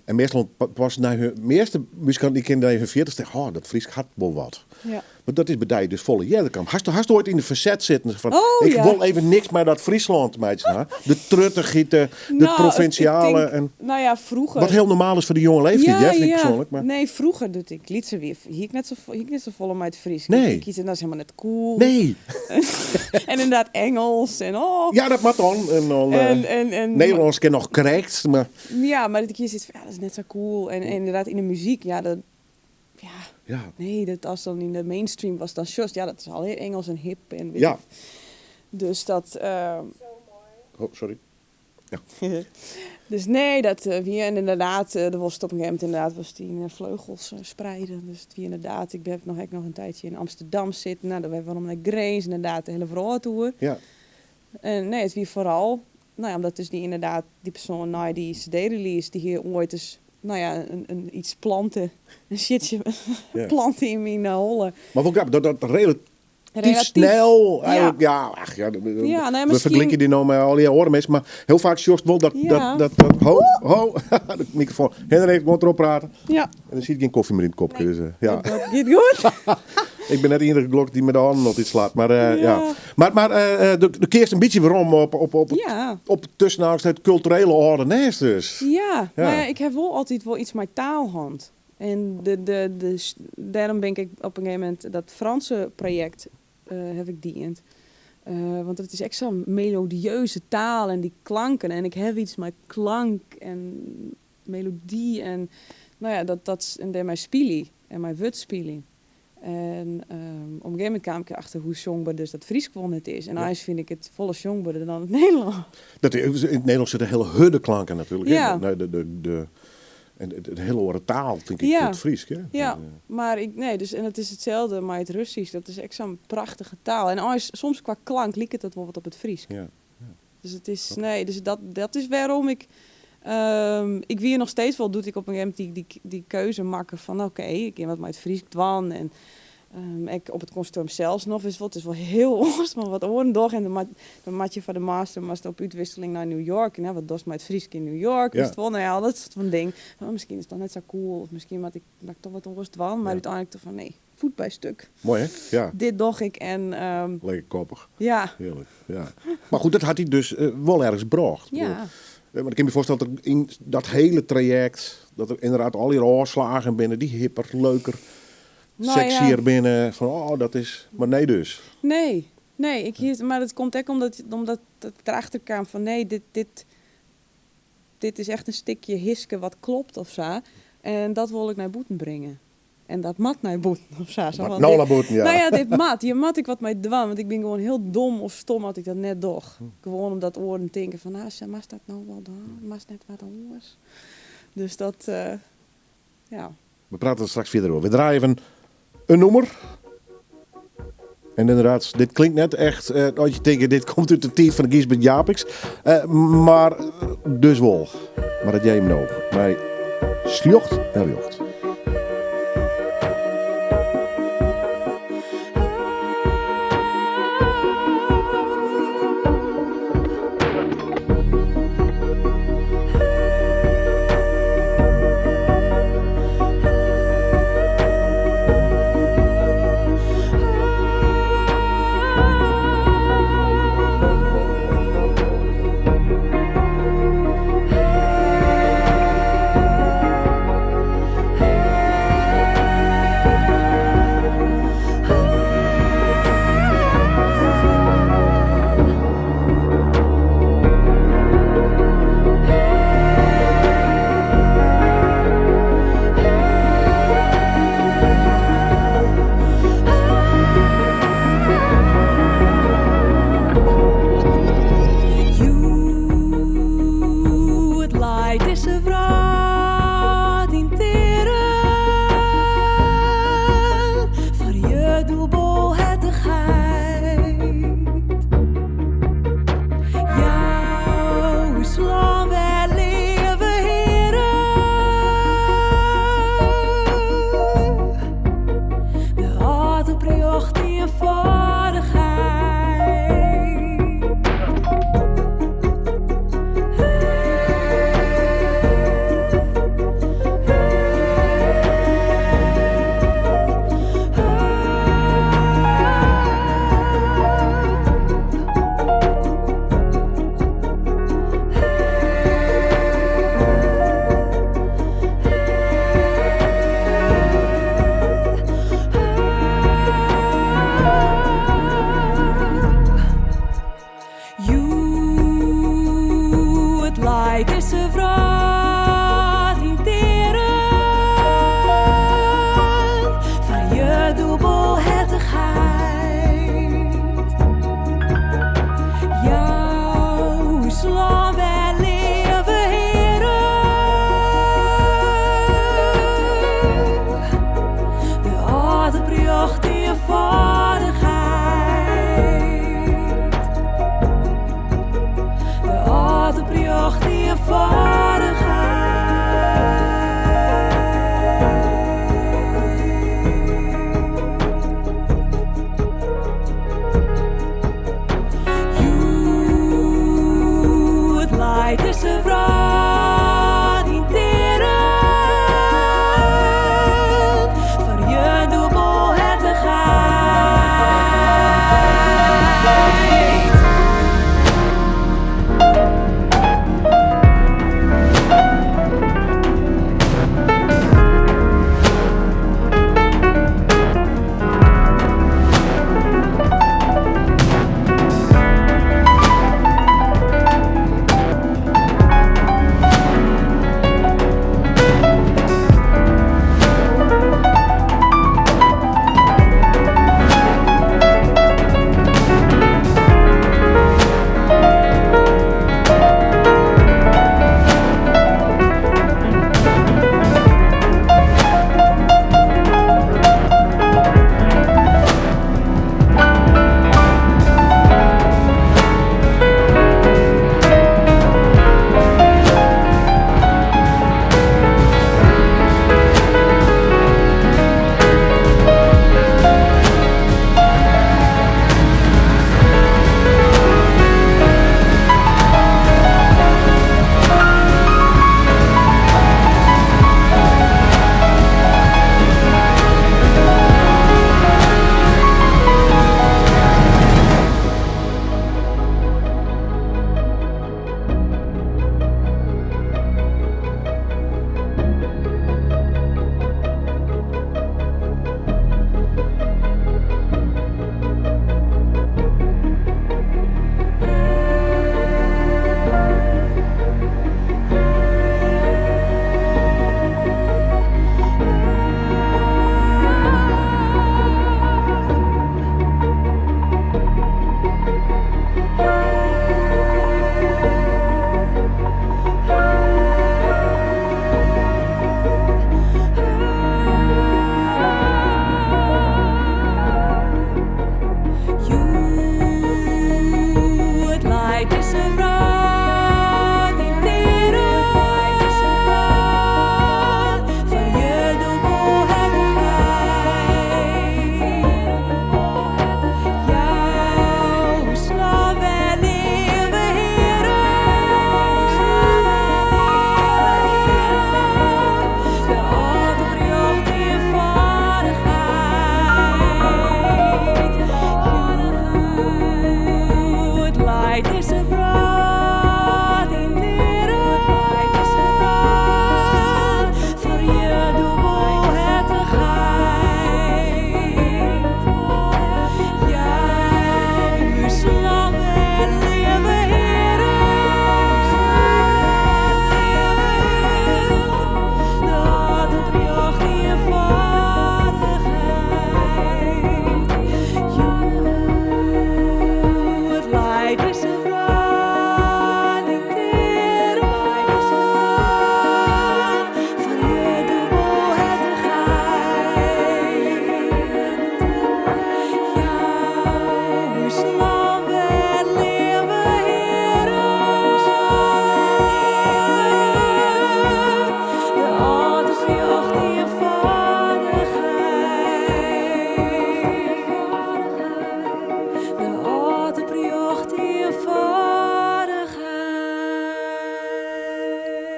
en meestal pas naar hun meeste muzikanten die kinderen even 40 zeggen, dat Fries had wel wat. Ja. Want dat is bij dus volle jederkamp. Hast je ooit in de verzet zitten van... Oh, ik ja. wil even niks met dat Friesland, meisje. De truttegieten, de Nou, provinciale. ik denk, nou ja, vroeger. Wat heel normaal is voor de jonge leeftijd. Jij vind ik persoonlijk. Maar... Nee, vroeger doet ik liet ze weer. Hier net zo vol om uit Fries. Nee. Ik kies en dat is helemaal net cool. Nee. En inderdaad Engels en oh. Ja, dat mag dan. En dan En Nederlands ken nog correct. Maar ja, maar dat ik hier zit van, ja, dat is net zo cool. En inderdaad in de muziek, ja, dat... Ja, ja. nee, dat als dan in de mainstream was dan just, ja, dat is al heel Engels en hip en weet Ja. ik. Dus dat... Oh, sorry. Dus nee, dat wie en inderdaad, er was op een gegeven moment inderdaad was die vleugels spreiden. Dus wie inderdaad, ik heb nog een tijdje in Amsterdam zitten. Nou, dan hebben we naar Grace, inderdaad, de hele vrouwentour. Ja. En nee, het wie vooral, nou ja, omdat dus die inderdaad, die persoon na die CD-release, die hier ooit dus, nou ja, iets planten, een shitje Ja. planten in mijn holle. Maar wel grappig, dat relatief Relatief. snel, eigenlijk, ja, ach, ja, Ja, we misschien- vergelijken die nou met al die horen mensen, maar heel vaak just wel dat, Ja. dat de microfoon, Henrik moet erop praten, Ja, en dan zie ik geen koffie meer in het kopje, dus ja. dat gaat goed. Ik ben net de enige glok die met de handen nog iets slaat, maar ja. Ja. Maar de keerst een beetje waarom Ja. op tussenhaakjes het culturele orde naast dus. Ja, nou ja, ik heb wel altijd wel iets met taalhand. En daarom ben ik op een gegeven moment dat Franse project heb ik dient. Want het is echt zo'n melodieuze taal en die klanken. En ik heb iets met klank en melodie en nou ja, dat is en mijn spielie en mijn woordspeling. En op een gegeven moment kwam ik erachter hoe zongbaar dus dat Fries gewoon het is. En eigenlijk vind ik het volle zongbaarder dan het Nederlands. In het Nederlands zitten hele hudde klanken natuurlijk. Ja. Hè? En de hele horen taal, denk ik, Ja. het Fries. Hè? Ja, maar dus en het is hetzelfde met het Russisch. Dat is echt zo'n prachtige taal. En soms qua klank lijkt het wel wat op het Fries. Ja. Dus het is, dus dat is waarom ik weer nog steeds wel, doe ik op een gegeven moment die keuze maken van oké, ik ken wat met het Fries dwan en ik op het conservatorium zelfs nog is het is wel heel oors, maar wat oren door en dan maak je van de master was op uitwisseling naar New York en wat dost met het Fries in New York, Ja. dus het wel nou ja, dat soort van ding. Misschien is het dan net zo cool of misschien dat ik toch wat oors dwan, maar Ja. uiteindelijk toch van nee, voet bij stuk. Mooi hè? Ja. Dit doch ik en Lekker koppig. ja. Heerlijk. Ja. Maar goed, dat had hij dus wel ergens gebracht. Ja. Maar ik kan me voorstellen dat er in dat hele traject, dat er inderdaad al die oorslagen binnen, die hipper, leuker, Nou ja. sexier binnen, van oh, dat is, maar nee dus. Nee, maar het komt echt omdat het erachter kwam van nee, dit is echt een stukje hiske wat klopt of zo. En dat wil ik naar boeten brengen. En dat mat naar boeten of zo. Zo Maar van, nou dit- naar boeten, ja. Nou ja, dit mat. Je mat ik wat mij dwan. Want ik ben gewoon heel dom of stom had ik dat net doch. Hm. Gewoon omdat oren denken van, mas dat nou wel dan? Mas net wat anders? Dus dat, ja. We praten er straks verder over. We draaien even een nummer. En inderdaad, dit klinkt net echt, als je denkt, dit komt uit de tijd van de Gisbert Japix. Maar dus wel. Maar dat jij hem nou. Bij Sljocht en Rjocht. Hey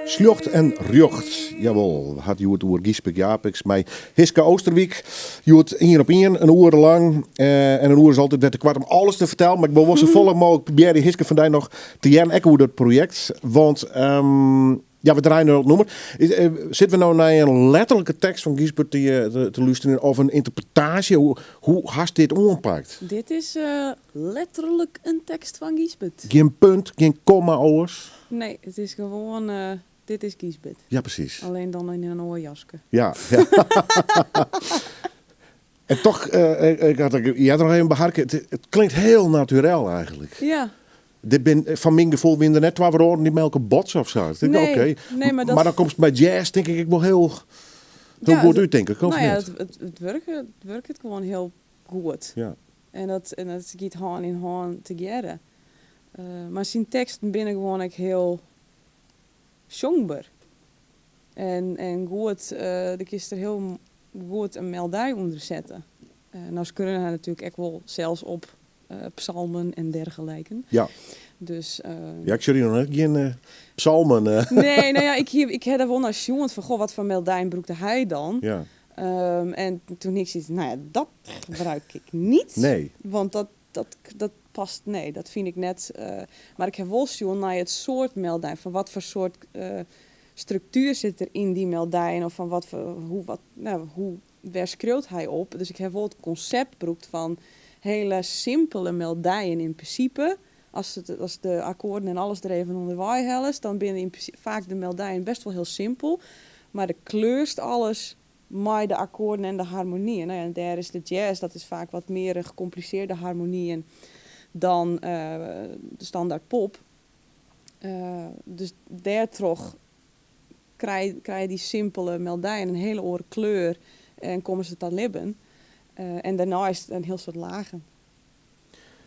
Sljocht en rjocht, jawel, had je het oer Giesbert Japiks met Hiske Oosterwijk. Je het hier op een uur lang. En een uur is altijd net te kwart om alles te vertellen. Maar ik wil wel zo vol mogelijk proberen Hiske vandaag nog te jaren echo dat project. Want ja, we draaien nu het nummer. Zitten we nou naar een letterlijke tekst van Giesbert te luisteren of een interpretatie? Hoe hast dit ompakt? Dit is letterlijk een tekst van Giesbert. Geen punt, geen komma oors. Nee, het is gewoon, dit is Giesbert. Ja, precies. Alleen dan in een oorjaske. Ja. En toch, ik had er nog even beharken. Het klinkt heel natuurlijk eigenlijk. Ja. Dit ben van mijn gevoel winnen net 12 oren die melken bots of zo. Nee, oké. nee, maar dan komt het bij jazz, denk ik wel heel goed uit, denk ik. Of nou ja, niet? het werkt gewoon heel goed. Ja. En dat gaat hand in hand together. Maar zijn teksten binnen gewoon ook heel somber. En goed, de kist er heel goed een meldij onder zetten. Nou, ze kunnen haar natuurlijk echt wel zelfs op psalmen en dergelijke. Ja. Dus, Ja, ik zie hier nog net geen psalmen. Nee, nou ja, ik heb er wel naar jongen van, goh, wat voor meldij broekte hij dan? Ja. En toen ik zoiets, nou ja, dat gebruik ik niet. Nee. Want dat past, nee, dat vind ik net. Maar ik heb wel zien naar het soort meldij, van wat voor soort structuur zit er in die meldij of van hoe waar schreeuwt hij op. Dus ik heb wel het concept broekt van hele simpele meldijen in principe. Als de akkoorden en alles er even onder waai hellen, dan binnen in principe vaak de meldijen best wel heel simpel. Maar de kleurst alles met de akkoorden en de harmonieën. Nou ja, en daar is de jazz, dat is vaak wat meer gecompliceerde harmonieën dan de standaard pop. Dus daar toch krijg je die simpele meldijen een hele oren kleur en komen ze dan libben. En daarna is het een heel soort lagen.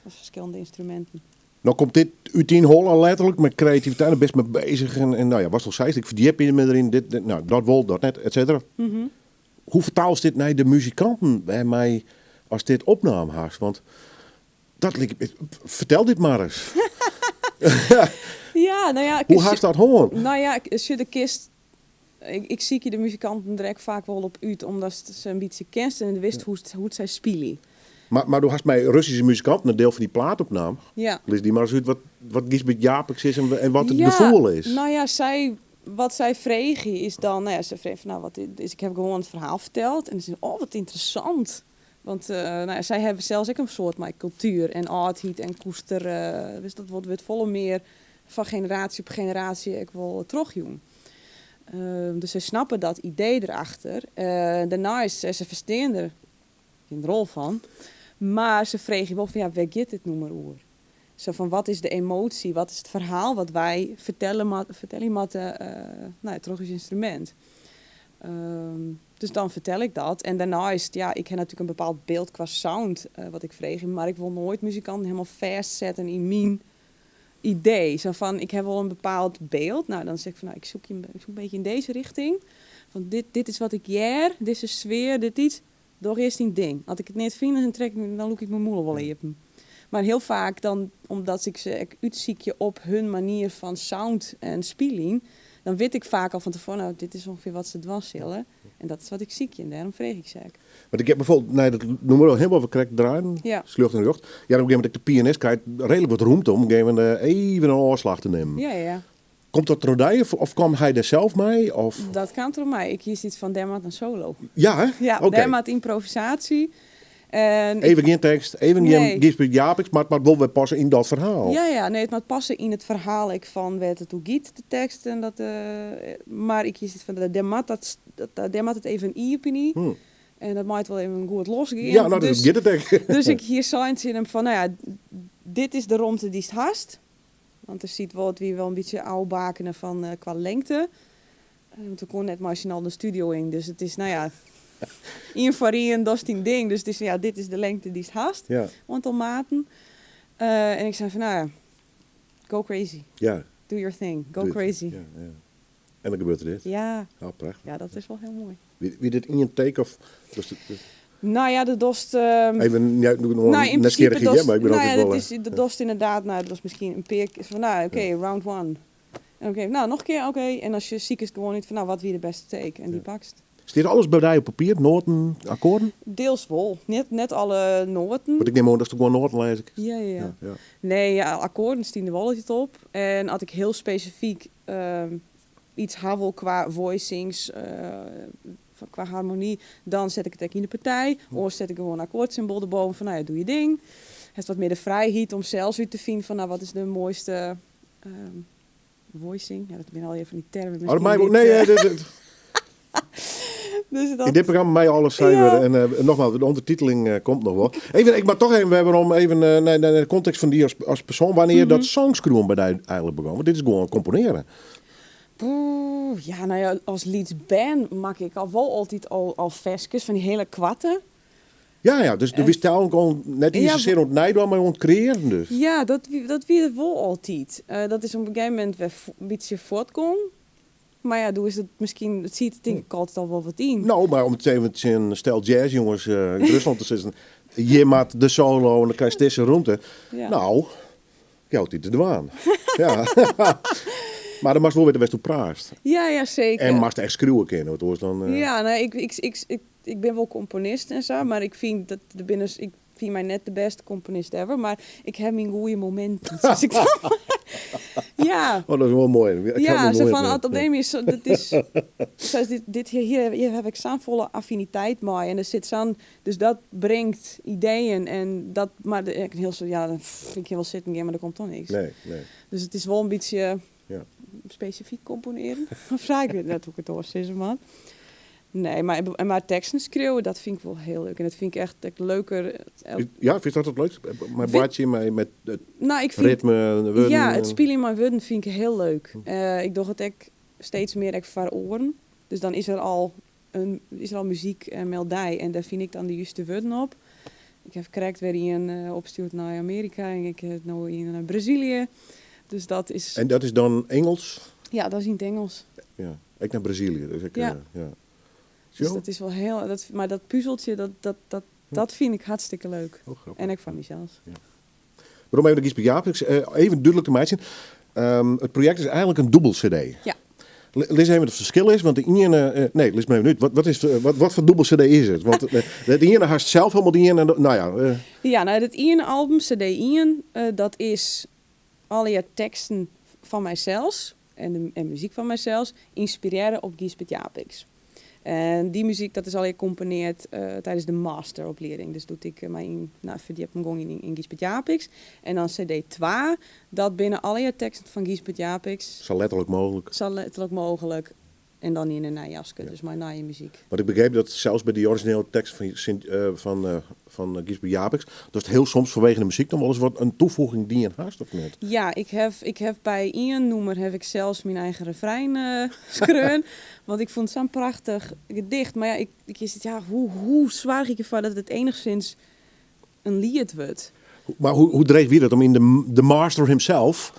Dat is verschillende instrumenten. Nou komt dit uit in Holland letterlijk met creativiteit er best mee bezig. En nou ja, was toch zei ik verdiep je me erin, dit, nou, dat wel, dat net, et cetera. Mm-hmm. Hoe vertaalt dit naar de muzikanten bij mij als dit opname haast? Want vertel dit maar eens. Ja, nou ja. Hoe haast dat horen? Nou ja, als je de kist. Ik zie je de muzikanten direct vaak wel op uit, omdat ze een beetje kent en wist hoe het zij spelen. Maar du hast mij Russische muzikanten een deel van die plaatopname. Ja. Lees die maar eens uit wat Gisbert Japix is en wat het gevoel is. Nou ja, wat zij vregen is dan, nou ja, ze vregen van, nou wat is, ik heb gewoon het verhaal verteld en ze zeggen, oh wat interessant. Want nou ja, zij hebben zelfs ook een soort cultuur en artheid en koester, dus dat wordt volle meer van generatie op generatie ik wil terugdoen. Dus ze snappen dat idee erachter. Daarna is ze verstaan er in de rol van. Maar ze vregen wel van, ja, waar gaat dit noemer oer? Zo van, wat is de emotie? Wat is het verhaal wat wij vertellen met het trogisch instrument? Dus dan vertel ik dat. En daarna is het, ja, ik heb natuurlijk een bepaald beeld qua sound wat ik vreeg. Maar ik wil nooit muzikanten helemaal vastzetten in mijn idee. Zo van, ik heb wel een bepaald beeld. Nou, dan zeg ik van, nou, ik zoek een beetje in deze richting. Van, dit is wat ik jaar, dit is sfeer, dit iets. Door eerst een ding. Als ik het niet vind, dan loop ik mijn moeder wel even. Maar heel vaak dan, omdat ik ze uitziekje op hun manier van sound en spieling, dan weet ik vaak al van tevoren, nou, dit is ongeveer wat ze dwars zullen. En dat is wat ik ziekje en daarom vreeg ik ze. Want ik heb bijvoorbeeld, nee, dat noem maar helemaal verkrekt draaien, Ja. slucht en lucht. Ja, op een gegeven moment de pianist krijgt redelijk wat roemte om op een gegeven moment even een oorslag te nemen. Ja. Komt dat door die of kwam hij er zelf mee? Of? Dat kan door mij. Ik kies iets van dermaat een solo. Ja, hè? Ja, Oké. dermaat improvisatie. En Even geen tekst, even Nee. geen Gisbert Japix, maar het wel weer passen in dat verhaal. Ja, nee, het moet passen in het verhaal ik van werd het hoe giet de tekst en dat. Maar ik kies het van de dermaat het even een opinie. En dat maakt wel even goed losgaan. Ja, nou, dat is het denk ik. Dus ik hier zijn in hem van, nou ja, dit is de romte die het haast. Want er ziet wel wie wel een beetje oude bakenen van qua lengte. Toen kon net machinaal de studio in, dus het is, nou ja, invariëren, dat is die ding. Dus het is, ja, dit is de lengte die het haast. Ja, Aantal maten. En ik zei van, nou ja, go crazy. ja. Do your thing. Go Doe het. crazy. Ja, ja. En dan gebeurt er dit. Ja, Prachtig. dat is wel heel mooi. Wie dit in je take of... Nou ja, de dost... even, ja, doe ik nog nou, in net principe skerig in, maar ik ben nou altijd ja, wel... dat is de dost inderdaad, nou, dat was misschien een peer. Van, nou, oké, round one. En oké, nou, nog een keer, oké. En als je ziek is, gewoon niet van, nou, wat wie de beste take? En die pakst. Staat alles bij jou op papier? Noten, akkoorden? Deels wel. Net alle noten. Want ik neem aan, dat is toch gewoon noten lees ik. Ja. Ja. Nee, ja, akkoorden staan er wel altijd op. En had ik heel specifiek iets havel qua voicings, qua harmonie, dan zet ik het ook in de partij. Of zet ik gewoon een akkoordsymbool erboven van, nou ja, doe je ding. Het is wat meer de vrijheid om zelfs uit te vinden van, nou, wat is de mooiste voicing. Ja, dat ben al even van die termen. Oh, misschien maar, niet, nee, dus dat, in dit programma mij alles cijfer. Ja. En nogmaals, de ondertiteling komt nog wel. Even, ik maar toch even, we hebben om even naar de context van die als persoon. Wanneer dat songschreeuwen bij jou eigenlijk begon. Want dit is gewoon componeren. Ja, nou ja, als leadsband maak ik al wel altijd al versjes van die hele kwatten. Ja, dus we staan gewoon net iets zeer ontnijden, maar ontcreëren dus. Ja, dat wie het wel altijd. Dat is op een gegeven moment weer een beetje voortkomen. Maar ja, doe is het misschien, het ziet denk ik altijd al wel wat in. Nou, maar om het even te zien, stel jazzjongens in Rusland te zitten. Je maakt de solo en dan kan je tussen rondte. Ja. Nou, jouw die te dwaan. Ja. Maar dan mag je wel weer de West op praat. Ja, zeker. En mag je echt schreeuwen kennen. Want anders dan, Ja, nee, ik ben wel componist en zo, maar ik vind dat ik vind mij net de beste componist ever, maar ik heb mijn goede momenten. Dus ik ja. Oh, dat is wel mooi. Ik Ja, heb zo nog van, nooit- dat is, dat is, zoals hier heb ik zo'n volle affiniteit mee en er zit zo'n, dus dat brengt ideeën en dat, maar ik heel zo, ja, dan vind ik wel zitten, maar er komt toch niks. Nee. Dus het is wel een beetje Ja. specifiek componeren. Of zei ik het net hoe ik het doorzitten, man. Nee, maar teksten schreeuwen, dat vind ik wel heel leuk. En dat vind ik echt leuker. Ja, vind je dat het leuk? Mijn blaadje met het Nou, ik vind ritme, de woorden. ja, het spelen in mijn woorden vind ik heel leuk. Ik doe het ook steeds meer voor oren. Dus dan is er al muziek en melodij. En daar vind ik dan de juiste woorden op. Ik heb correct weer een opgestuurd naar Amerika. En ik heb nu in naar Brazilië. Dus dat is... En dat is dan Engels? Ja, dat is in het Engels. Ja, ik naar Brazilië. Dus ik, Ja. ja. Dus Zo? dat is wel heel... maar dat puzzeltje, dat vind ik hartstikke leuk. Oh, grappig. En ik van mezelf. Waarom even de Gisbert Jaapix? Even duidelijk te maken. Het project is eigenlijk een dubbel-cd. Ja. Lees even wat het verschil is, want de ene... nee, lees maar even uit. Wat voor dubbel-cd is het? Want de ene haast zelf helemaal die ene... Nou ja... Ja, nou, het ene album, CD 1, dat is alle teksten van mijzelf en muziek van mijzelf inspireren op Gisbert Jaapix. En die muziek, dat is al gecomponeerd tijdens de masteropleiding. Dus doe ik mijn verdieping in Gisbert Jaapix. En dan CD 2, dat binnen alle teksten van Gisbert Jaapix, Zo letterlijk mogelijk. zo letterlijk mogelijk. En dan in een najaske, dus mijn naaie muziek. Want ik begreep dat zelfs bij die originele tekst van Gisbert Jaapix, dat het heel soms vanwege de muziek dan wel eens wat een toevoeging die je haast of net. Ja, ik heb bij Ian Noemer heb ik zelfs mijn eigen refrein schreeuwen. Want ik vond het zo'n prachtig gedicht. Maar ja, ik is het, ja, hoe zwaar ik ervan dat het enigszins een lied wordt. Maar hoe dreef wie dat om in de master himself...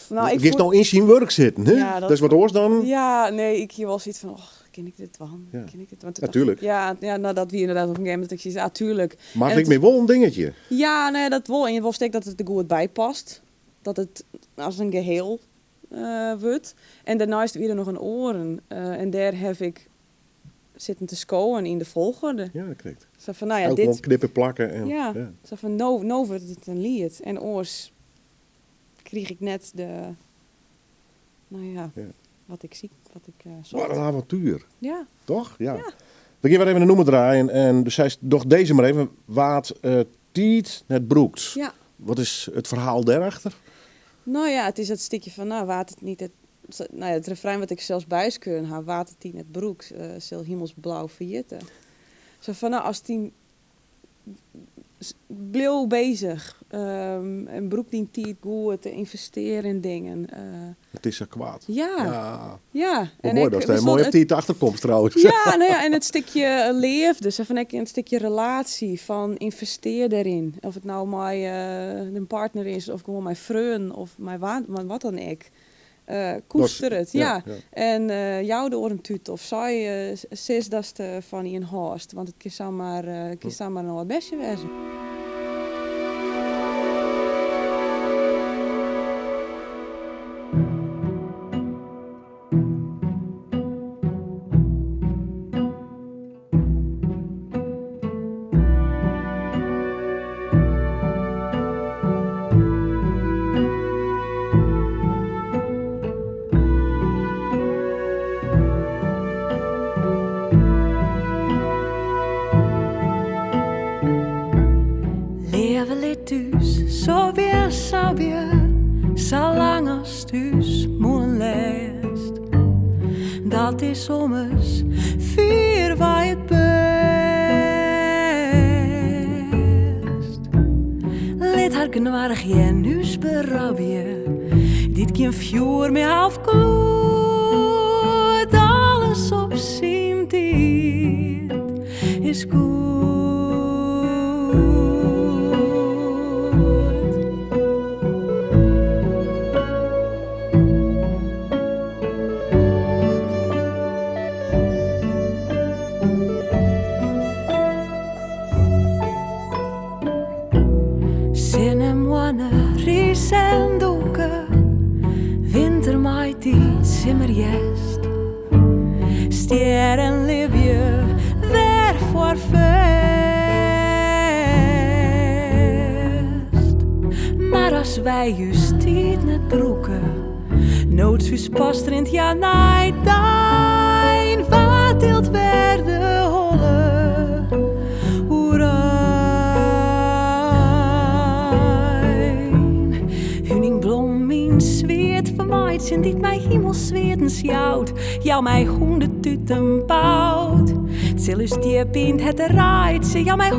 Nou, ik nou in zijn werk zitten, hè? Ja, dat is wat oors dan. Ja, nee, ik hier wel zoiets van, ken ik dit wel? Ja. Ken ik dit? Want Natuurlijk. Ja, nou dat wie inderdaad op een gegeven moment, dat ik zie, ja, tuurlijk. Maak En ik me wel een dingetje. Ja, nee, dat wel. En je wil steek dat het er goed bij past. Dat het als een geheel wordt. En daarnaast weer nog een oren. En daar heb ik zitten te scoren in de volgorde. Ja, dat klinkt. Zo van, nou ja, Ook gewoon dit... knippen, plakken. En, Ja, zo van, nou wordt het een lied. En oors kreeg ik net de... Nou ja, Ja. wat ik zie, wat ik Wat zocht. een avontuur, Ja. toch? Ja. We gaan weer even een noemer draaien. En dus zij toch deze maar even. Waat tiet net broekt. Ja. Wat is het verhaal daarachter? Nou ja, het is het stukje van, nou, waat het niet... het refrein wat ik zelfs bijskeur, waat het niet het broek, zal hemelsblauw verjitten. Zo van, nou, als die bleef bezig, en broek dient die goed te investeren in dingen. Het is er kwaad. Ja. Wat En mooi ik- dat we hij mooi op stonden- die achterkomst trouwens. Ja, nou ja, en het stukje leefde, zo van een stukje relatie, van investeer daarin. Of het nou mijn partner is, of gewoon mijn vriend, of mijn wat dan ik. Koester het, ja. En jou de oren tuut, of zij zes dat van je een haast, want het kan zomaar nog wat bestje wezen. Leven lid thuis, zo bien, zolang als thuis moelen leest. Dat is soms vier waar het best. Lid haar knarig je nuus berabje, dit geen vuur meer afkloot. Alles op zijn tijd is goed. timmerjest. Sterren liep je weer voor vest. Maar als wij juist net broeken, noodsuus past er in het jaar naai dijn, wat deelt weer de holle hoerijn. Huningblom mijn zweert vermaaid, en dit mij hemelzweerten sjouwt, jou mij honderdtuten bouwt. Zillus die pint het raait, ze jou mij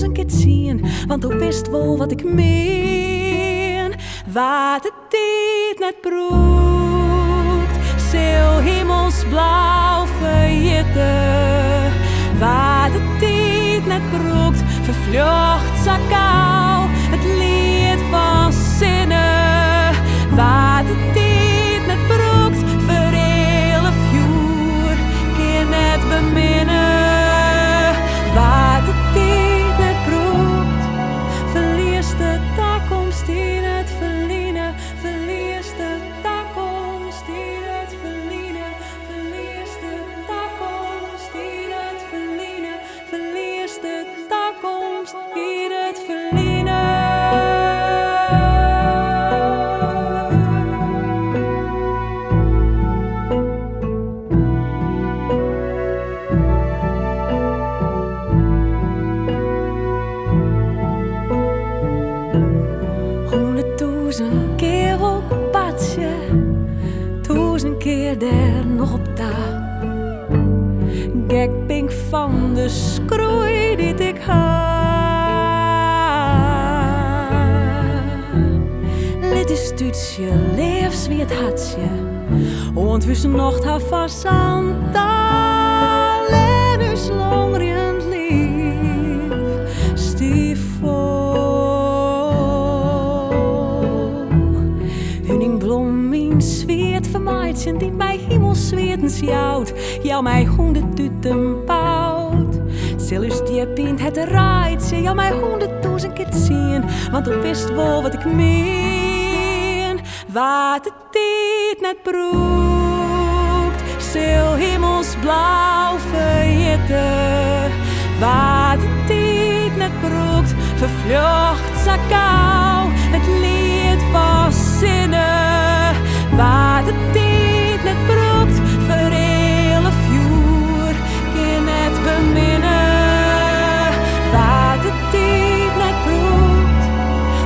100.000 keer zien, want u wist wel wat ik meen. Wat het dit net broekt, zeel hemelsblauw verjitten. Wat het dit net broekt, vervlucht zo kou, het lied van zinnen. Wat het dit net broekt, voor hele vuur, keer net beminnen. Wat het dit net broekt, verliest de toekomst in het verliezen. Verliest de toekomst in het verliezen. Verliest de toekomst in het verliezen. Verliest de toekomst in het verliezen. Keer op padje, 1000 keer daar nog op daar. Gek pink van de skroei die ik ha. Lid is stuutje, leefs wie het hartje. Want we zijn nog haar vast aan taal. En us longrend lief, stief voor. Huningblom mijn zweert vermaaid, en die mij hemelzweerten sjouwt, jou mij 100.000 bouwt. Zillus die pint het raait, ze jou mij 100.000 keer zien, want u wist wel wat ik meen. Wat het dit net broekt, zeel hemelsblauw verjitten. Wat het dit net broekt, vervlucht zo kou, het lied van zinnen. Wat het dit net broekt, voor hele vuur, keer net beminnen. Wat het dit net broekt,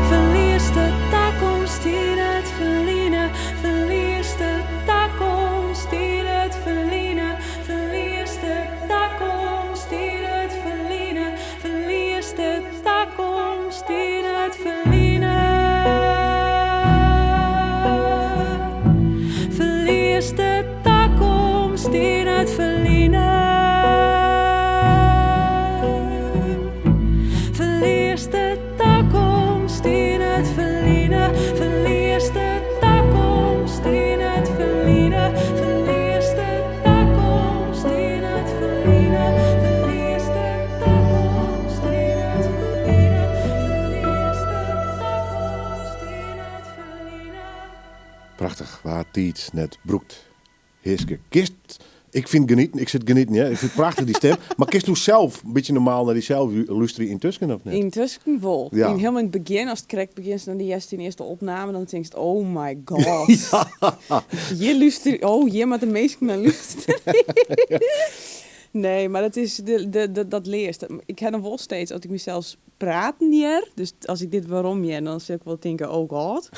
verliest de toekomst in het verliezen. Verliest de toekomst in het verliezen. Verliest de toekomst in het verliezen. Verliest de toekomst in het verliezen. Verliest de toekomst in het verliezen. Verliest de toekomst in het verliezen. Verliest de toekomst in het verliezen. Verliest de toekomst in het verliezen. Verliest de toekomst in het verliezen. Verliest de toekomst in het verliezen. Prachtig, waar het iets net broekt. Hiske, kist. Ik vind genieten, ik zit genieten, ja. Ik vind het prachtig die stem. Maar kist u zelf een beetje normaal naar die zelf luisteren intussen of niet? Intussen wel. Ja. In helemaal in het begin, als het correct begint, dan die eerste opname, dan denk je, oh my god. Je luistert, oh je maar de meesten naar luisteren. Nee, maar dat is dat leerst. Ik heb hem wel steeds, als ik mezelf praten hier, dus als ik dit waarom je, dan zou ik wel denken, oh god.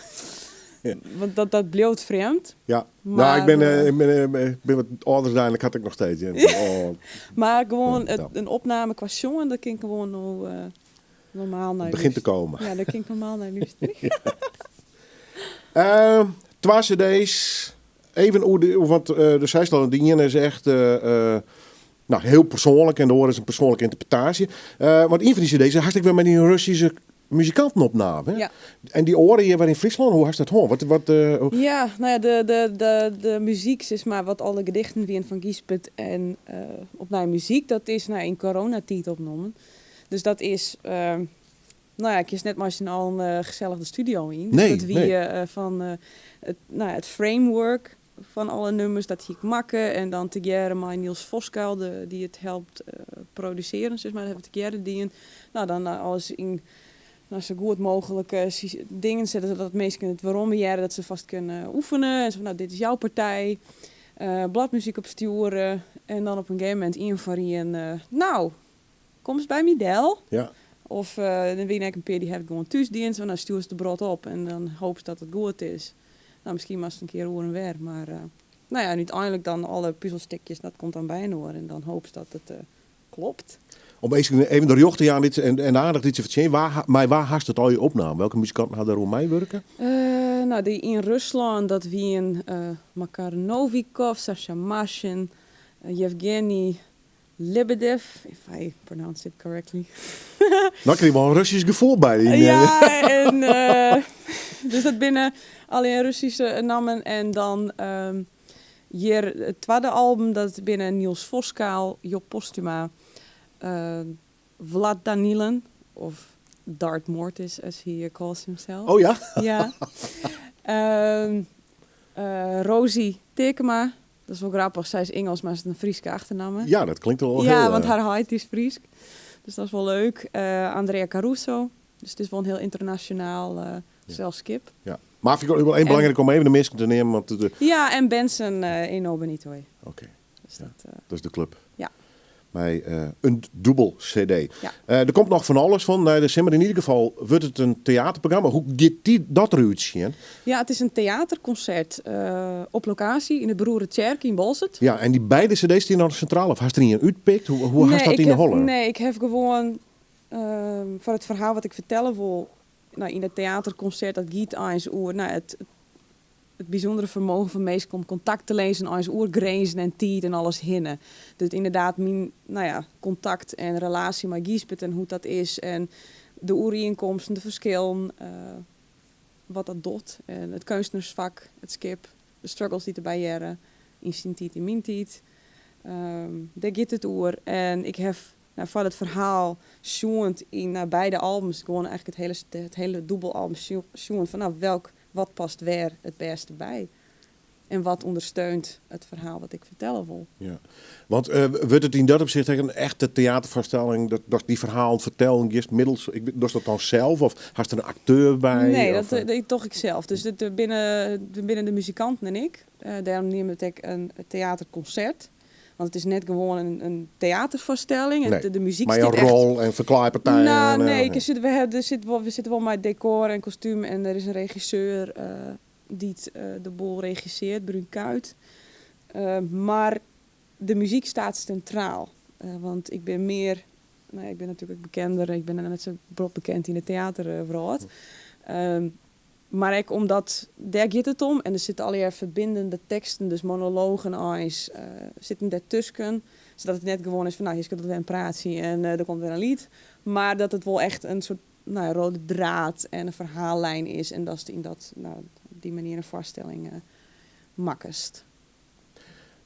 Ja. Want dat bloot vreemd. Ja, Maar, nou, ik ben wat ouder dan, ik had ik nog steeds. Ja. Oh, Maar gewoon Ja. een opname qua jongen, dat kan ik gewoon normaal naar het begint te komen. Ja, dat kan ik normaal naar luisteren. 2 cd's. Even, want de zijstel die ene is echt heel persoonlijk. En de andere is een persoonlijke interpretatie. Want een van die cd's had ik weer met die Russische muzikanten opname. Hè? Ja. En die oren hier weer in Friesland, hoe had dat hoor? Ja, nou ja, de muziek is maar wat alle gedichten weer van Giespert en opnieuw muziek, dat is in coronatijd opgenomen. Dus dat is, ik is net maar eens al een gezellige studio in. Nee, dat wie van het framework van alle nummers, dat ik makken. En dan together met Niels Voskuil, die het helpt produceren, zeg maar. Dat heb ik together die. Nou, dan alles in zo goed mogelijk dingen zetten, zodat mensen het waarom jaren dat ze vast kunnen oefenen. En zo van, nou, dit is jouw partij. Bladmuziek opsturen. En dan op een gegeven moment invariëren. Nou, kom eens bij Midel. Ja. Of dan weet ik een peer die heeft gewoon thuisdienst. En dan stuur ze de brood op. En dan hoop ze dat het goed is. Nou, misschien was het een keer horen weer. Maar nou ja, en uiteindelijk dan alle puzzelstukjes, dat komt dan bijna hoor. En dan hoop ze dat het klopt. Om even de jochten aan dit en aardig dit te vertellen. Waar hast het al je opname? Welke muzikanten hadden er om mij werken? Nou, die in Rusland, dat wie een Makar Novikov, Sasha Mashin, Yevgeny Lebedev, if I pronounce it correctly. Dan kreeg je wel een Russisch gevoel bij. Ja, en dus dat binnen alleen Russische namen. En dan hier het tweede album, dat binnen Niels Voskuil, Job Postuma, Vlad Danilen, of Dart Mortis, as he calls himself. Oh ja? Ja. Rosie Tekema. Dat is wel grappig. Zij is Engels, maar ze is een Frieske achternaam. Ja, dat klinkt wel heel... Ja, want haar huid is Fries. Dus dat is wel leuk. Andrea Caruso. Dus het is wel een heel internationaal zelfskip. Ja. Maar vind ik wel één belangrijk om even de mensen te nemen. Want Ja, en Benson in Benito. Oké. Dus Ja. dat Dat is de club. Ja. Bij een dubbel CD. Ja. Er komt nog van alles van. Nee, maar in ieder geval wordt het een theaterprogramma. Hoe gaat dat eruit zien? Ja, het is een theaterconcert op locatie in de Beroerde Tjerk in Bolzert. Ja, en die beide CD's die naar de centrale. Of hast er niet een uitpikt? Hoe hast dat in de hollen? Nee, ik heb gewoon voor het verhaal wat ik vertellen wil. Nou, in het theaterconcert dat giet eens oer. Nou, het bijzondere vermogen van mensen om contact te lezen, eens oer grenzen en tijd en alles hinnen. Dus inderdaad, mijn contact en relatie met Giesbert en hoe dat is. En de oerinkomsten, de verschillen, wat dat doet. En het kunstenersvak, het skip, de struggles die erbij jaren. In zijn tijd, in mijn tijd. Daar gaat het oer. En ik heb van het verhaal zoend in beide albums gewoon eigenlijk het hele dubbelalbum zoend van wat past weer het beste bij. En wat ondersteunt het verhaal wat ik vertellen wil. Ja. Want wordt het in dat opzicht een echte theatervoorstelling, dat die verhaal vertellen is middels, doe dat dan zelf of hast er een acteur bij? Nee, of, dat toch ik zelf. Dus binnen de muzikanten en ik, daarom neem ik een theaterconcert. Want het is net gewoon een theatervoorstelling. Nee, de muziek maar je staat echt... rol en verklaarpartijen. Nou, nee, we zitten wel met decor en kostuum. En er is een regisseur die de boel regisseert, Bruun Kuit. Maar de muziek staat centraal. Want ik ben meer... Nou, ik ben natuurlijk bekender. Ik ben net zo bekend in de theaterwereld. Maar ook omdat, daar gaat het om. En er zitten allerlei verbindende teksten, dus monologen zitten daartussen. Zodat het net gewoon is van, nou, hier is weer een praatje en er komt weer een lied. Maar dat het wel echt een soort rode draad en een verhaallijn is. En dat is die manier een voorstelling makkest.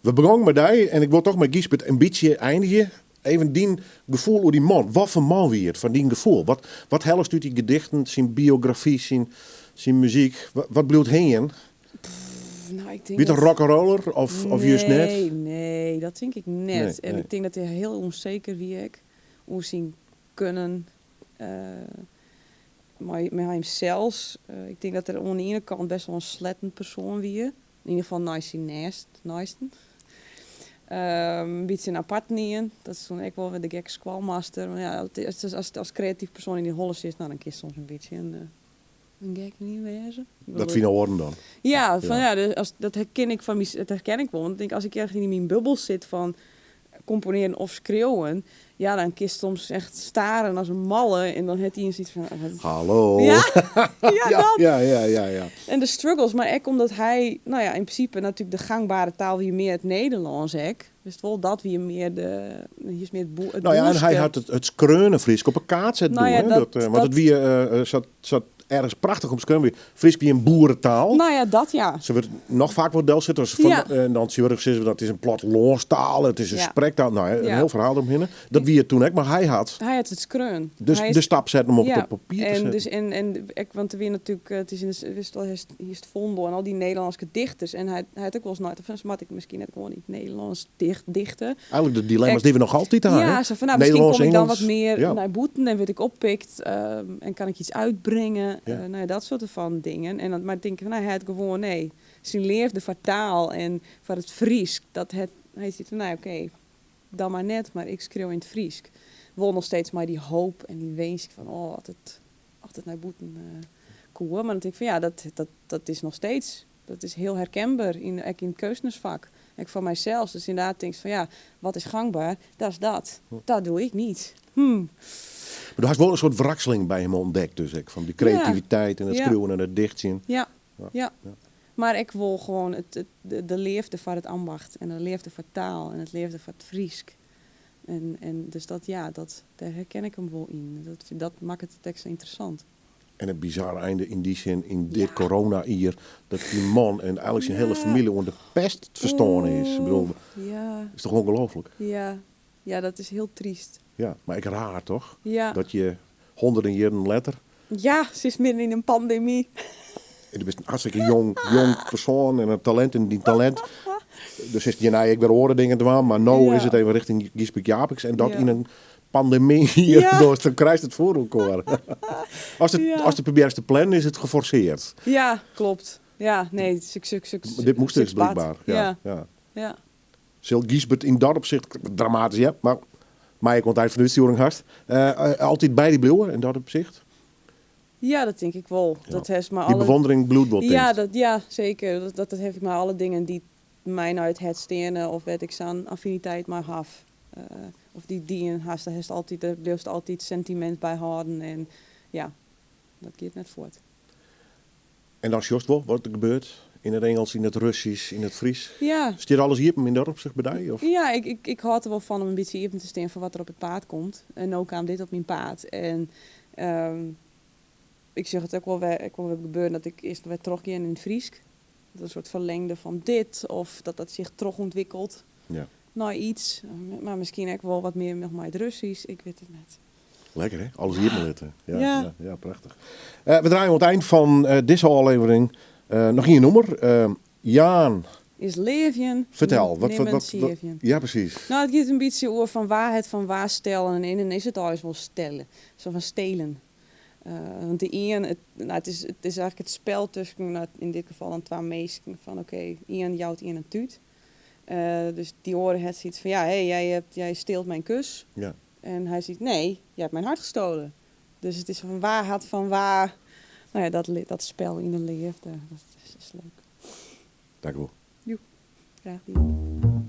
We begonnen met die en ik wil toch met Giesbert een beetje eindigen. Even die gevoel over die man. Wat voor man wie het, van die gevoel? Wat helst uit die gedichten, zijn biografie, zijn muziek? Wat bedoelt heen? Nou, ik denk Wie een rock'n'roller of juist net? Nee, dat denk ik net. En ik denk dat hij heel onzeker wie ik. Hoe zien kunnen. Maar met hem zelfs. Ik denk dat er aan de ene kant best wel een slettend persoon wie. In ieder geval nice. Een beetje een apart niet. Dat is toen ik wel met de gek squalmaster. Maar ja, als creatief persoon in die holle zit, nou, dan kiest soms een beetje een gek niet wezen. Dat vind je worden dan? Ja, dat herken ik van het herken ik wel. Want ik denk, als ik ergens in mijn bubbel zit van componeren of schreeuwen, ja, dan kiest soms echt staren als een malle en dan heeft hij eens iets van. Hallo. Ja, ja. En de struggles, maar ook omdat hij, nou ja, in principe natuurlijk de gangbare taal wie meer het Nederlands hek. Dus wel dat wie meer hier is meer het boel. Nou ja, en hij had het skreunen Fries op een kaart zetten doen. Want het wie zat ergens prachtig omschreven. Fries wie een boerentaal. Nou ja, dat ja. Ze wordt nog vaak wordt deel zitten. Van, Ja. en dan zie je dat is een plattelandstaal, het is een Ja. spreektaal. Nou, een Ja. heel verhaal omheen. Dat wie het toen ook, maar hij had Hij had het skreun. dus Hij is- de stap zetten om op ja. het papier te en zetten. dus want er weer natuurlijk, het is in de, hier is het Vondel en al die Nederlandse dichters. En hij had ook wel eens nooit, of had ik misschien net gewoon niet Nederlands dichten. Eigenlijk de dilemma's die we nog altijd aan. Ja, hè? zo van, nou, misschien kom ik dan Nederlands, wat meer ja. naar boeten en word ik oppikt en kan ik iets uitbrengen. Ja. Nou ja, dat soort van dingen. En dan, maar ik denk van, nou, hij had gewoon, nee, zijn leefde voor taal en voor het Fries. Hij ziet van, nou oké, dan maar net, maar ik schreeuw in het Fries. Wil nog steeds maar die hoop en die wens van, oh, altijd naar boeten koeien. Maar dan denk ik van, ja, dat is nog steeds, dat is heel herkenbaar in het keuzesvak. Ik van mijzelf, dus inderdaad denk ik van, ja, wat is gangbaar? Dat is dat. Dat doe ik niet. Maar er was wel een soort wrakseling bij hem ontdekt, dus ik, van die creativiteit en het Ja. schreeuwen en het dichtzien. Ja. Maar ik wil gewoon de leefde van het ambacht en de leefde van taal en het leefde van het Fries. En dus daar herken ik hem wel in. Dat maakt het extra interessant. En het bizarre einde in die zin, in dit Ja. corona-jaar, dat die man en eigenlijk zijn hele Ja. familie onder de pest verstaan is. Ik bedoel, Ja, is toch ongelooflijk? ja, dat is heel triest. Ja, maar ik raar toch? Ja. Dat je honderden jaren later, Ja, ze is midden in een pandemie. je bent een hartstikke jong persoon en een talent en die talent. Dus is je nou, ik weer horen dingen te doen, maar nu Ja. is het even richting Gisbert Japiks en dat Ja. in een pandemie hier, Ja. dus dan krijgt het voor elkaar. Als het probeert te plannen, is het geforceerd. Ja, klopt. Ja, nee, Maar dit moest dus blijkbaar. Ja. Zil Gisbert in dat opzicht dramatisch, ja, maar ik komt uit van de uitsturing hard. Altijd bij die bleeuwen in dat opzicht. Ja, dat denk ik wel. Ja. Dat heeft maar Die alle... bewondering bloedt wel Ja, zeker. Dat heeft ik maar alle dingen die mij uit het stenen of weet ik zo'n affiniteit maar haf. Of die een haast, daar blijft altijd sentiment bij houden en ja, dat gaat net voort. En dan just wel, wat er gebeurt in het Engels, in het Russisch, in het Fries. Ja, Stier alles hier in dat opzicht bij die? Of? ja ik houd er wel van om een beetje hier te staan van wat er op het paard komt. En ook kwam dit op mijn paard. En ik zeg het ook wel weer gebeuren dat ik eerst weer terug in het Fries. Dat een soort verlengde van dit of dat zich terug ontwikkelt. Ja. Nou, iets, maar misschien ook wel wat meer nog maar het Russisch, ik weet het net. Lekker hè, alles hier maar zitten. Ja. Ja, prachtig. We draaien aan het eind van deze aflevering nog een nummer. Jaan, Is Leefjen, vertel. Wat? Ja, precies. Nou, het gaat een beetje over van waarheid van waar stellen en innen is het alles wel stellen. Zo van stelen. Want de een, het is eigenlijk het spel tussen, nou, in dit geval dan twee meesten, van oké, Ian jouwt Ian een tuut. Dus die oren het ziet van ja, hey, jij steelt mijn kus. Ja. En hij ziet nee, jij hebt mijn hart gestolen. Dus het is van waarheid van waar. Nou ja, dat spel in de leefde, dat is leuk. Dank u wel. Graag gedaan.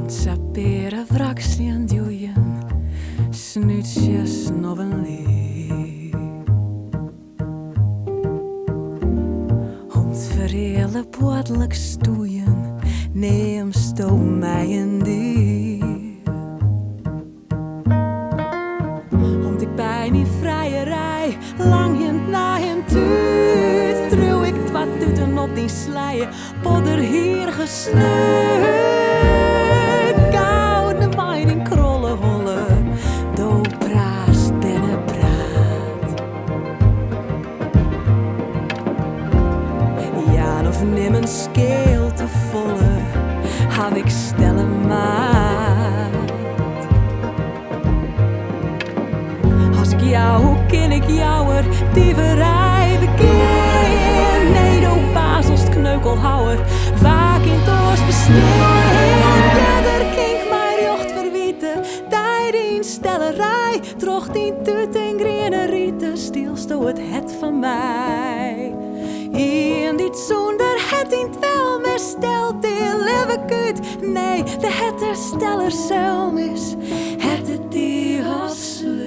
Sapere wrakslien duwen, snuitjes nog een leer. Om het verhelen poortelijk stoeien, neem stoom mij een dier. Om ik bij mijn vrijerij, lang hint na hint tuut, trouw ik wat tuten op die slijen, podder hier gesleurd. Neem een skeel te volle, heb ik stellen maat. Als ik jou, hoe ken ik jou er, dieverij begin. Nee, do baas als het kneukelhouwer, vaak in het oors bestaan. Verder kink mij jocht verwieten, die in stellerij, trocht die tut en grene rieten, stilsto het van mij. In dit zonder het in wel meer stelt die leven kut. Nee, de het hersteller zelf is het die afsluit.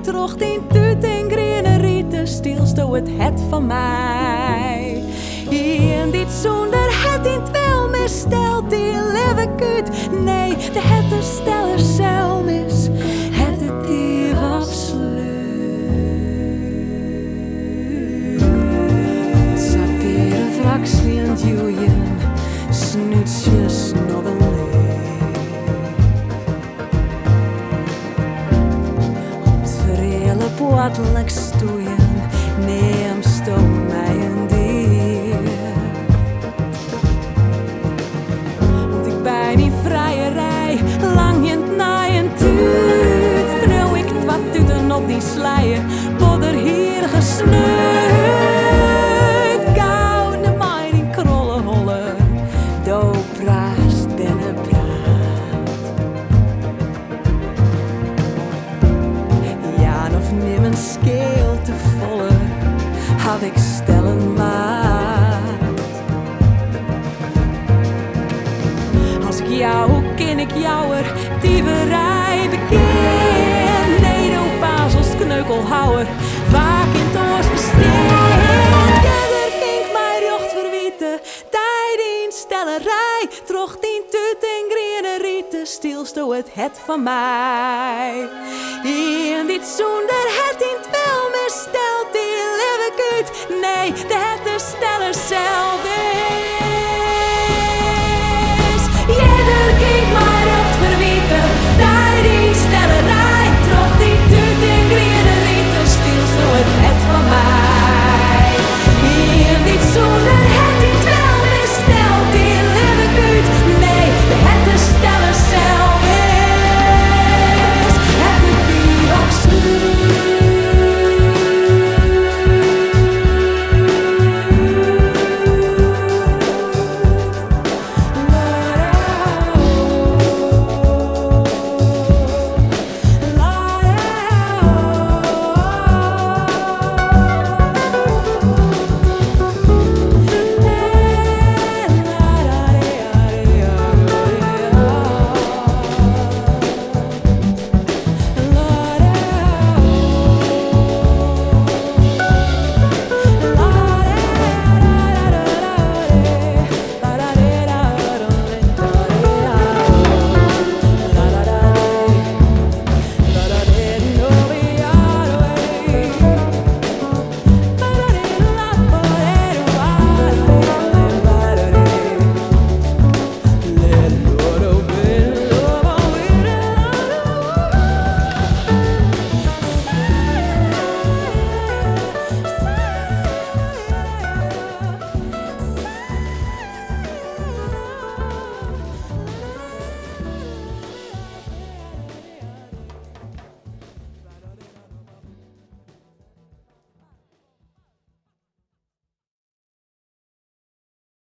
Trocht in tut en grene rieten, stilsto het van mij. In dit zonder het in wel meer stelt die leven kut. Nee, de het hersteller zelf is het die afsluit. Saperen wrakslient joeien, snoetsjes nog een leeg. Poatelijk stoeien, neem stoom mij een dier. Want ik bij die vrijerij, lang in het naaien tuut. Trouw ik wat tuten op die slijen, podder hier gesnuit. Gouden mij die krollen hollen, do praast binnen praat. Of neem een skeel te volle, had ik stellen maat. Als ik jou, hoe ken ik jouwer, dieverij bekend. Nee, de pazels kneukelhouwer, vaak in het oors besteen. Jeder kink mij rocht verwieten, tijd in stellerij. Trocht in tut en grene rieten, stilsto het van mij. In dit zonder het in het wel meer stelt die leven kut. Nee, de het hersteller zelf